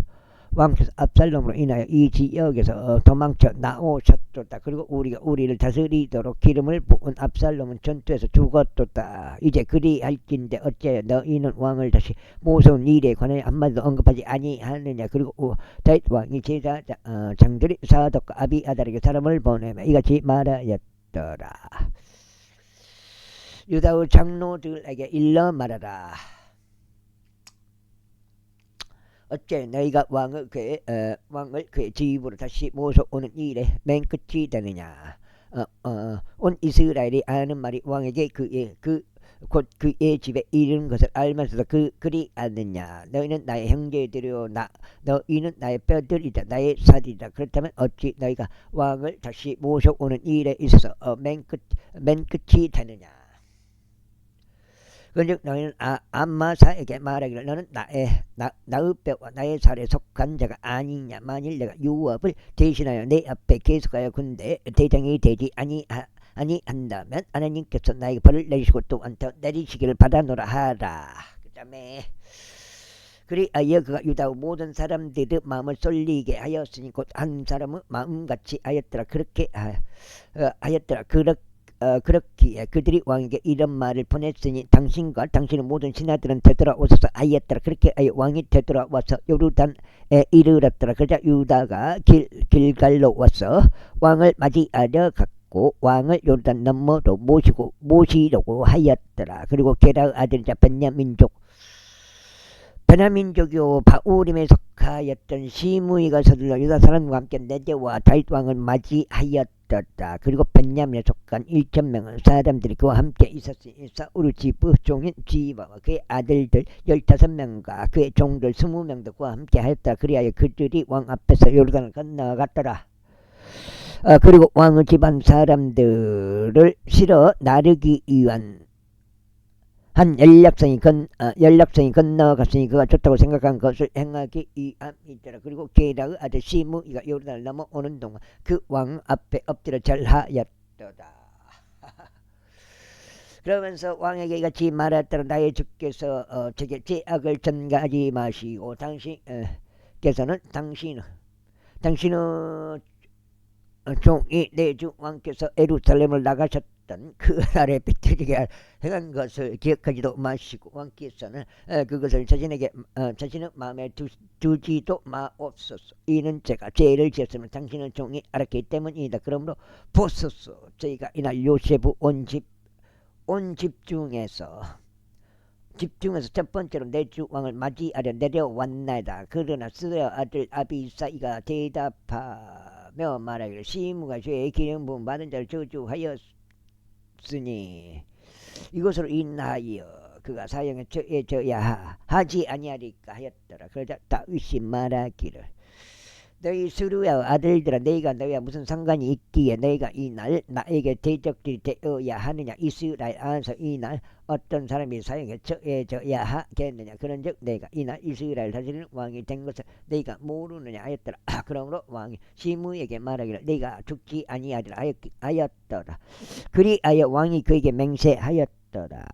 압살롬으로 인하여 이 지역에서 도망쳐 나오셨도다. 그리고 우리를 다스리도록 기름을 부은 압살롬은 전투에서 죽었도다. 이제 그리할진대 어째 너희는 왕을 다시 모세운 일에 관하여 한마디도 언급하지 아니하느냐. 그리고 다윗 왕이 제사장들이 사독과 아비아달에게 사람을 보내며 이같이 말하였더라. 유다의 장로들에게 일러 말하라. 어째 너희가 왕을 그의 집으로 다시 모셔오는 일에 맨 끝이 되느냐. 온 이스라엘이 아는 말이 왕에게 곧 그의 집에 이르는 것을 알면서도 그리하느냐. 너희는 나의 형제들이요 너희는 나의 뼈들이다. 나의 살이다. 그렇다면 어찌 너희가 왕을 다시 모셔오는 일에 있어서 맨 끝이 되느냐. 그런즉 너희는 암마사에게 말하기를 너는 나의 뼈와 나의 살에 속한 자가 아니냐. 만일 내가 유업을 대신하여 내 앞에 계속하여 군대 대장이 되지 아니한다면 하나님께서 나에게 벌을 내리시고 또한 더 내리시기를 바라노라 하라. 그 다음에 그리하여 그가 유다의 모든 사람들의 마음을 쏠리게 하였으니 곧 한 사람의 마음같이 하였더라. 그렇게 하였더라. 그렇기에 그들이 왕에게 이런 말을 보냈으니 당신과 당신의 모든 신하들은 되돌아오소서 하였더라. 그렇게 왕이 되돌아와서 요르단에 이르렀더라. 그러자 유다가 길갈로 와서 왕을 맞이하려 갔고 왕을 요르단 너머로 모시려고 하였더라. 그리고 게라의 아들이자 베냐민족이요 바우림에 속하였던 시므이가 서둘러 유다 사람과 함께 내재와 다윗 왕을 맞이하였다. 그리고 베냐민에 속한 1,000명의 사람들이 그와 함께 있었으니 사울의 집의 종인 지바와 그의 아들들 15명과 그의 종들 20명도 그와 함께 하였다. 그리하여 그들이 왕 앞에서 요르단을 건너갔더라. 그리고 왕의 집안 사람들을 실어 나르기 위한 한 연락성이 건너갔으니 그가 좋다고 생각한 것을 행하기 위함이더라. 그리고 게라의 아들 시므이가 요르단을 넘어오는 동안 그 왕 앞에 엎드려 절하였도다. 그러면서 왕에게 이같이 말했더라. 나의 주께서 제게 죄악을 전가하지 마시고 당신의 종이 내 주 왕께서 예루살렘을 나가셨던 그날에 비틀게 행한 것을 기억하지도 마시고 왕께서는 그것을 자신의 마음에 두지도 마옵소서. 이는 제가 죄를 지었으면 당신의 종이 알았기 때문이다. 그러므로 보소서. 저희가 이날 요셉의 온 집 중에서 첫 번째로 내 주 왕을 맞이하려 내려왔나이다. 그러나 스레의 아들 아비사이가 대답하며 말하기를 시므가 죄의 기름 부음 받은 자를 저주하였으니 이것으로 인하여 그가 사형에 처해져야 하지 아니하리까 하였더라. 그러자 다윗이 말하기를 너희 스루의 아들들아 너희가 너희와 무슨 상관이 있기에 너희가 이날 나에게 대적들이 되어야 하느냐. 이스라엘 안에서 이날 어떤 사람이 사형에 처해져야 하겠느냐. 그런즉 내가 이날 이스라엘 다스리는 왕이 된 것을 너희가 모르느냐 하였더라. 그러므로 왕이 시므에게 말하기를 너희가 죽지 아니하리라 하였더라. 그리하여 왕이 그에게 맹세하였더라.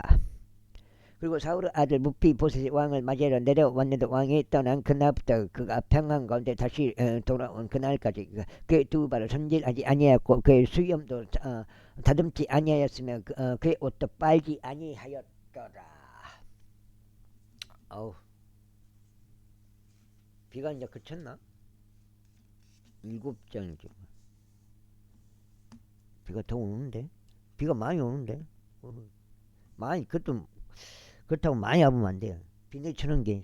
그리고 사울의 아들 무피보셋이 왕을 맞이하러 내려왔는데 왕이 떠난 그날부터 그가 평안 가운데 다시 돌아온 그날까지 그의 두 발을 손질하지 아니하였고 그의 수염도 다듬지 아니하였으며 그의 옷도 빨지 아니하였더라. 비가 이제 그쳤나? 7장이죠. 비가 더 오는데? 비가 많이 오는데? 그렇다고 많이 와보면 안 돼요. 비 내치는 게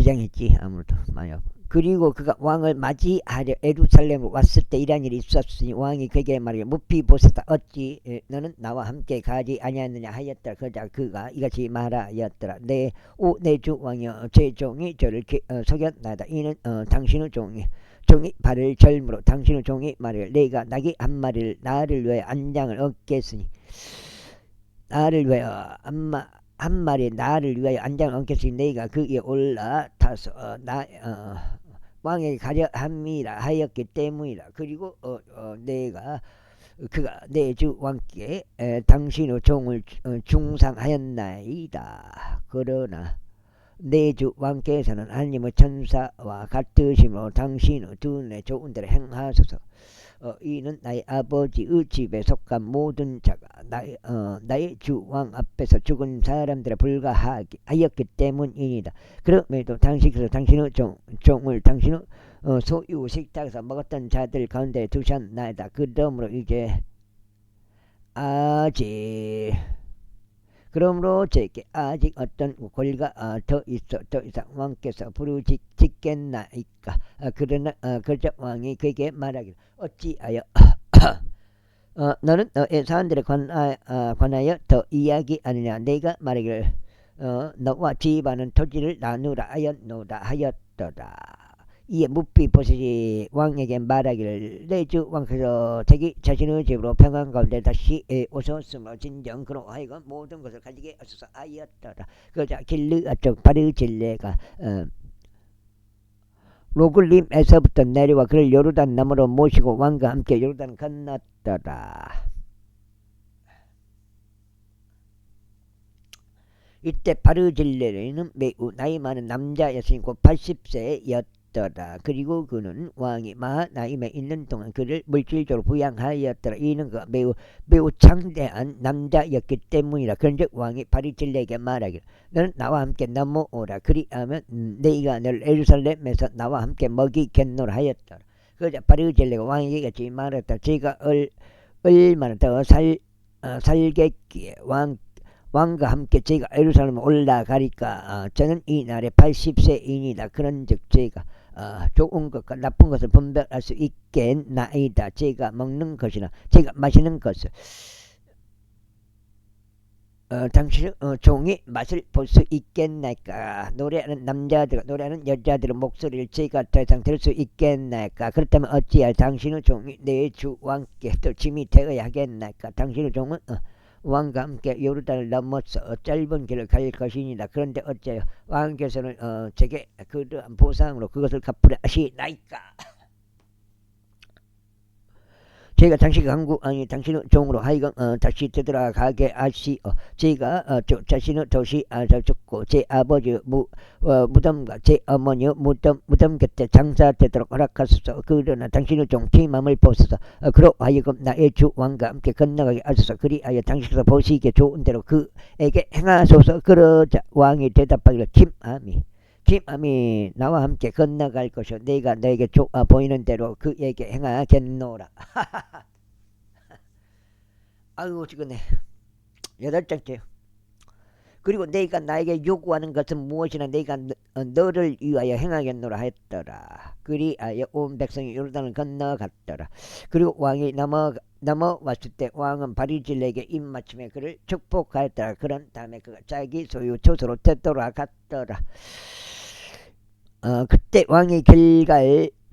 주장했지 아무래도 만약. 그리고 그가 왕을 맞이하려 예루살렘으로 왔을 때 이런 일이 있었으니 왕이 그에게 말하기를 무피보셋아 어찌 너는 나와 함께 가지 아니하느냐 하였더라. 그러자 그가 이같이 말하였더라. 내 주 왕이여 제 종이 저를 속였나이다. 이는 당신의 종이 발을 절므로 당신의 종이 말하기를 내가 나귀 한 마리를 나를 위하여 안장을 얻겠으니 나를 위하여 한 마리 나를 위하여 안장을 얻겠으니 내가 거기에 올라타서 왕에게 가려 함이라 하였기 때문이라. 그리고 그가 내 주 왕께 당신의 종을 중상하였나이다. 그러나 내 주 왕께서는 하나님의 천사와 같으심으로 당신의 두 눈에 좋은 대로 행하소서. 이는 나의 아버지의 집에 속한 모든 자가 나의 주 왕 앞에서 죽은 사람들에 불과하였기 때문이니다. 그럼에도 당신께서 당신의 종을 당신의 소유 식탁에서 먹었던 자들 가운데 두셨나이다. 그러므로 이제 그러므로 제게 아직 어떤 권리가 더 이상 왕께서 부르짖겠나이까. 그러나 그러자 왕이 그에게 말하기를 어찌하여 너는 너의 사람들에 관하여 더 이야기하느냐. 내가 말하기를 너와 집안은 토지를 나누라 하였더라. 이에 무피보셋이 왕에게 말하기를 내 주 왕께서 자기 자신의 집으로 평안 가운데 다시 오셨으므로 진정 그로 하여금 모든 것을 가지게 하소서 하였더라. 그러자 길르앗 쪽 바르질레가 로글림에서부터 내려와 그를 요르단 너머로 모시고 왕과 함께 요르단 건넜더라. 이때 바르질레는 매우 나이 많은 남자였으니 곧 80세였더라. 그리고 그는 왕이 마하나임에 있는 동안 그를 물질적으로 부양하였더라. 이는 그가 매우 창대한 남자였기 때문이라. 그런즉 왕이 바르질레에게 말하기를 너는 나와 함께 넘어오라. 그리하면 내가 너를 예루살렘에서 나와 함께 먹이겠노라 하였더라. 그러자 바르질레가 왕에게 같이 말했다. 제가 얼마나 더 살겠기에 왕과 함께 제가 예루살렘에 올라가리까. 저는 이 날에 80세이니다. 그런즉 제가 좋은 것과 나쁜 것을 분별할 수 있겠나이다. 제가 먹는 것이나 제가 마시는 것을 당신의 종이 맛을 볼 수 있겠나이까. 노래하는 남자들과 노래하는 여자들의 목소리를 제가 더 이상 들을 수 있겠나이까. 그렇다면 어찌할 당신의 종이 내 주 왕께 또 짐이 되어야 하겠나이까. 당신의 종은 왕과 함께 요르단을 넘어서 짧은 길을 갈 것이니라. 그런데 어째요 왕께서는 제게 그러한 보상으로 그것을 갚으려 하시나이까. 제가 당신의 강구 아니 당신의 종으로 하여금 다시 되돌아가게 하시어 제가 자신의 도시 죽고 제 아버지의 무덤과 제 어머니의 무덤 곁에 장사되도록 허락하소서. 그러나 당신의 종 기맘을 보소서. 그로 하여금 나의 주 왕과 함께 건너가게 하소서. 그리하여 당신께서 보시기에 좋은 대로 그에게 행하소서. 그러자 왕이 대답하기를 김함이 나와 함께 건너갈 것이요 내가 너에게 보이는 대로 그에게 행하겠노라. 아이고 지금 8장째요. 그리고 내가 나에게 요구하는 것은 무엇이나 내가 너를 위하여 행하겠노라 했더라. 그리하여 온 백성이 요르단을 건너갔더라. 그리고 왕이 넘어왔을 때 왕은 바르질레에게 입맞춤에 그를 축복하였더라. 그런 다음에 그가 자기 소유 처소로 되돌아갔더라. 그때 왕이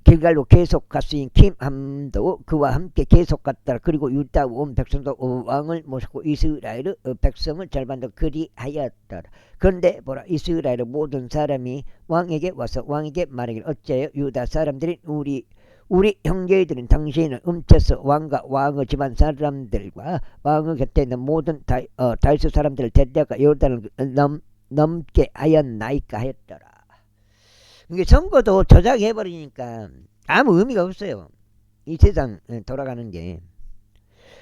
길갈로 계속 갔으니 김함도 그와 함께 계속 갔더라. 그리고 유다 온 백성도 왕을 모시고 이스라엘의 백성을 절반도 그리하였더라. 그런데 보라 이스라엘의 모든 사람이 왕에게 와서 왕에게 말하기를 어째요 유다 사람들이 우리 형제들은 당신을 훔쳐서 왕과 왕의 집안 사람들과 왕의 곁에 있는 모든 다윗 사람들을 데려가 요르단을 넘게 하였나이까 했더라. 이게 선거도 조작해버리니까 아무 의미가 없어요. 이 세상 돌아가는 게.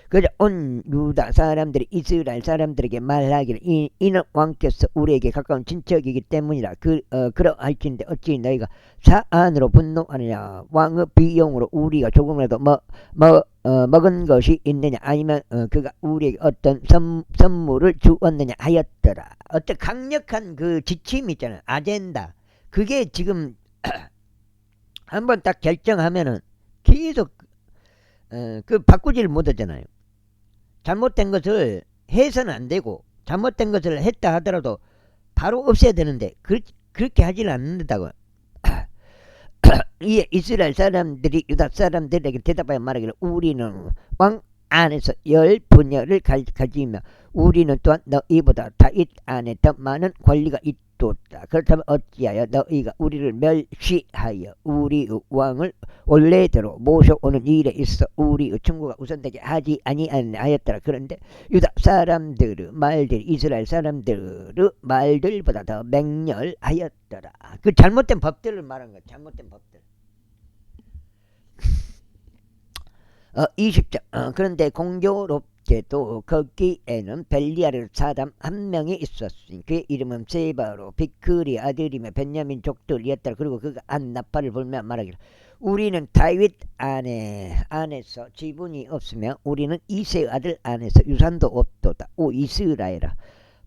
그래서 온 유다 사람들이 이스라엘 사람들에게 말하기를 이는 왕께서 우리에게 가까운 친척이기 때문이라. 그러할진데 어찌 너희가 사안으로 분노하느냐. 왕의 비용으로 우리가 조금이라도 먹은 것이 있느냐. 아니면 그가 우리에게 어떤 선물을 주었느냐 하였더라. 어떤 강력한 그 지침이 있잖아요. 아젠다. 그게 지금 한번 딱 결정하면은 계속 그 바꾸지를 못하잖아요. 잘못된 것을 해서는 안 되고 잘못된 것을 했다 하더라도 바로 없애야 되는데 그렇게 하지는 않는다고. 이 이스라엘 사람들이 유다 사람들에게 대답하여 말하기를 우리는 왕 안에서 열 분열을 가지며 우리는 또한 너희보다 다윗 안에 더 많은 권리가 있도다. 그렇다면 어찌하여 너희가 우리를 멸시하여 우리의 왕을 원래대로 모셔오는 일에 있어 우리의 충고가 우선되게 하지 아니하였더라. 그런데 유다 사람들의 말들이 이스라엘 사람들의 말들보다 더 맹렬하였더라. 그 잘못된 법들을 말한 거야. 잘못된 법들. 20절. 그런데 공교롭게도 거기에는 벨리알의 사람 한 명이 있었으니 그의 이름은 세바로 비크리 아들이며 베냐민 족들이었더라. 그리고 그가 한 나팔을 불며 말하기를 우리는 다윗 안에서 지분이 없으며 우리는 이새의 아들 안에서 유산도 없도다. 오 이스라엘아,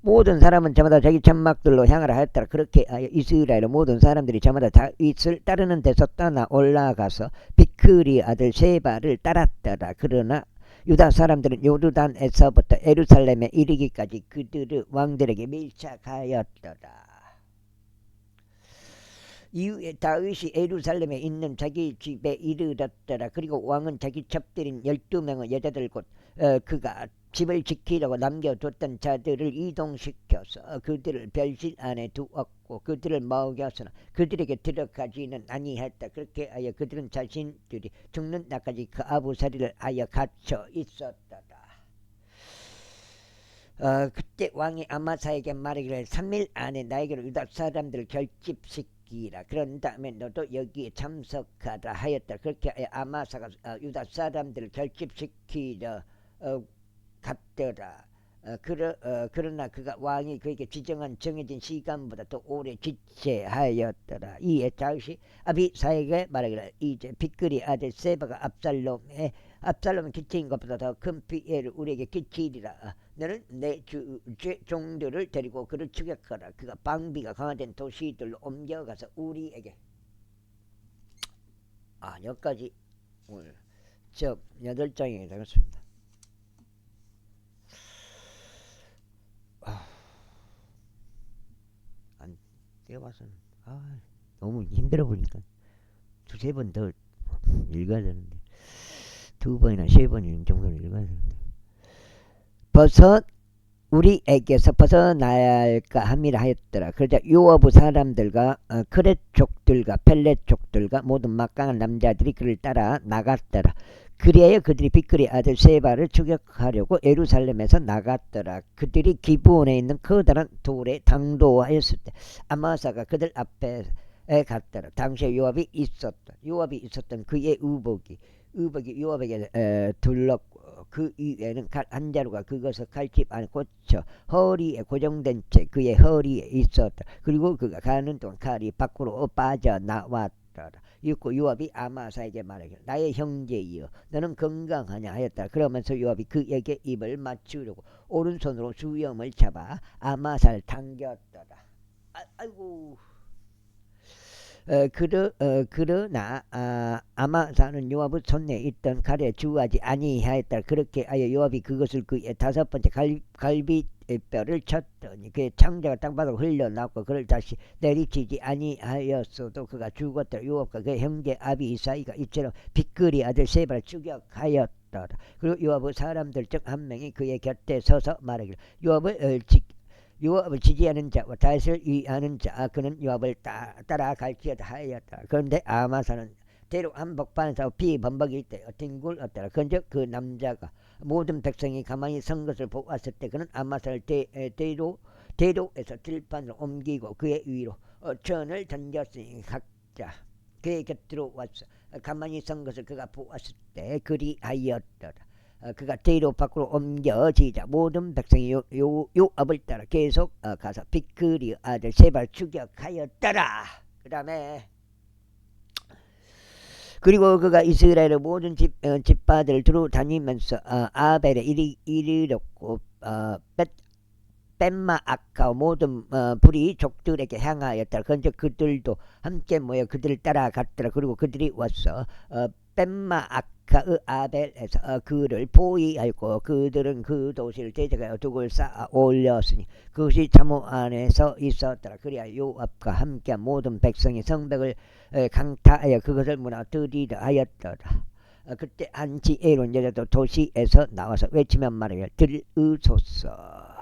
모든 사람은 저마다 자기 천막들로 향하라 하였더라. 그렇게 하여 이스라엘의 모든 사람들이 저마다 다윗을 따르는 데서 떠나 올라가서 비크리 아들 세바를 따랐더라. 그러나 유다 사람들은 요르단에서부터 예루살렘에 이르기까지 그들의 왕들에게 밀착하였더라. 이후에 다윗이 예루살렘에 있는 자기 집에 이르렀더라. 그리고 왕은 자기 첩들인 12명의 여자들 곧 그가 집을 지키려고 남겨뒀던 자들을 이동시켜서 그들을 별실 안에 두었고 그들을 먹였으나 그들에게 들어가지는 아니했다. 그렇게 하여 그들은 자신들이 죽는 날까지 그 아부사리를 하여 갇혀 있었더라. 그때 왕이 아마사에게 말하기를 3일 안에 나에게로 유다 사람들을 결집시키라. 그런 다음에 너도 여기에 참석하라 하였다. 그렇게 하여 아마사가 유다 사람들을 결집시키려 갔더라. 그러나 그가 왕이 그에게 지정한 정해진 시간보다 더 오래 지체하였더라. 이에 다윗이 아비사에게 말하기를 이제 비크리 아들 세바가 압살롬의 기체인 것보다 더 큰 피해를 우리에게 끼치리라. 너는 내 종들을 데리고 그를 추격하라. 그가 방비가 강화된 도시들로 옮겨가서 우리에게 여기까지 오늘 저 8장에 되겠습니다. 봐서는 너무 힘들어 보니까 2-3번 더 읽어야 되는데 2번이나 3번 정도는 읽어야 되는데 우리에게서 벗어나야 할까 함이라 하였더라. 그러자 요아부 사람들과 크렛족들과 펠렛족들과 모든 막강한 남자들이 그를 따라 나갔더라. 그리하여 그들이 비크리 아들 세바를 추격하려고 예루살렘에서 나갔더라. 그들이 기브온에 있는 커다란 돌에 당도하였을 때 아마사가 그들 앞에 갔더라. 당시에 요압이 있었던 그의 의복이 요압에게 둘렀고 그 위에는 칼 한 자루가 그것을 칼집 안에 꽂혀 허리에 고정된 채 그의 허리에 있었다. 그리고 그가 가는 동안 칼이 밖으로 빠져나왔더라. 이윽고 요압이 아마사에게 말하기를 나의 형제이여 너는 건강하냐 하였다. 그러면서 요압이 그에게 입을 맞추려고 오른손으로 수염을 잡아 아마사를 당겼더라. 아이고. 그러나 아마사는 요압의 손에 있던 칼에 주하지 아니하였다. 그렇게 하여 요압이 그것을 그의 5번째 갈비뼈를 쳤더니 그의 창자가 땅바닥으로 흘러나왔고 그를 다시 내리치지 아니하였어도 그가 죽었더라. 요압과 그의 형제 아비이사이가 이처럼 비크리 아들 세바를 추격하였더라. 그리고 요압의 사람들 중 한 명이 그의 곁에 서서 말하기를 요압을 지지하는 자와 다윗을 위하는 자 그는 요압을 따라갈지어다 하였다. 그런데 아마사는 대로 한복판에서 비범벅일 때 뒹굴었더라. 그런즉 그 남자가 모든 백성이 가만히 선 것을 보았을 때 그는 아마사를 대로에서 들판으로 옮기고 그의 위로 천을 던졌으니 각자 그의 곁으로 왔어. 가만히 선 것을 그가 보았을 때 그리하였더라. 그가 대로 밖으로 옮겨지자 모든 백성이 요압을 따라 계속 가서 비크리 아들 세바를 추격하였더라. 그리고 그가 이스라엘의 모든 집파들을 두루 다니면서 아벨에 이르렀고 뺀마 아카 모든 불이 족들에게 향하였더라. 그런데 그들도 함께 모여 그들을 따라갔더라. 그리고 그들이 왔어 뺀마 아카의 아벨에서 그를 포위하였고 그들은 그 도시를 대적하여 둑을 쌓아 올렸으니 그것이 잠옷 안에서 있었더라. 그리하여 요압과 함께한 모든 백성이 성벽을 강타하여 그것을 무너뜨리려 하였더라. 그때 한 지혜로운 여자도 도시에서 나와서 외치며 말하기를 들으소서.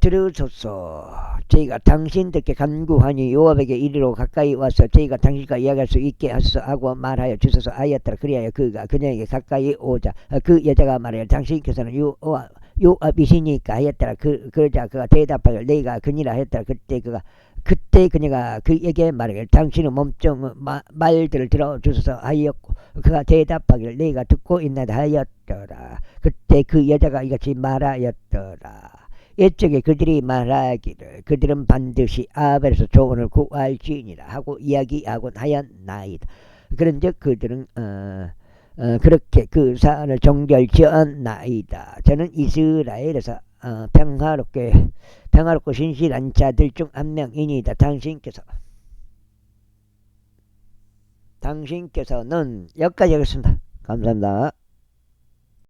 들으소서. 저희가 당신들께 간구하니 요압에게 이리로 가까이 와서 저희가 당신과 이야기할 수 있게 하소서 하고 말하여 주소서 하였더라. 그리하여 그가 그녀에게 가까이 오자 그 여자가 말하여 당신께서는 요압이시니까 하였더라. 그러자 그가 대답하여 내가 그니라 하였더라. 그때 그녀가 그에게 말하기를 당신의 몸종 말들을 들어주소서 하였고 그가 대답하기를 내가 듣고 있나이다 하였더라. 그때 그 여자가 이같이 말하였더라. 옛적에 그들이 말하기를 그들은 반드시 아벨에서 조언을 구할지니라 하고 이야기하곤 하였나이다. 그런즉 그들은 그렇게 그 사안을 종결지었나이다. 저는 이스라엘에서 평화롭고 신실한 자들 중 한 명이니이다. 당신께서는 여기까지 하겠습니다. 감사합니다.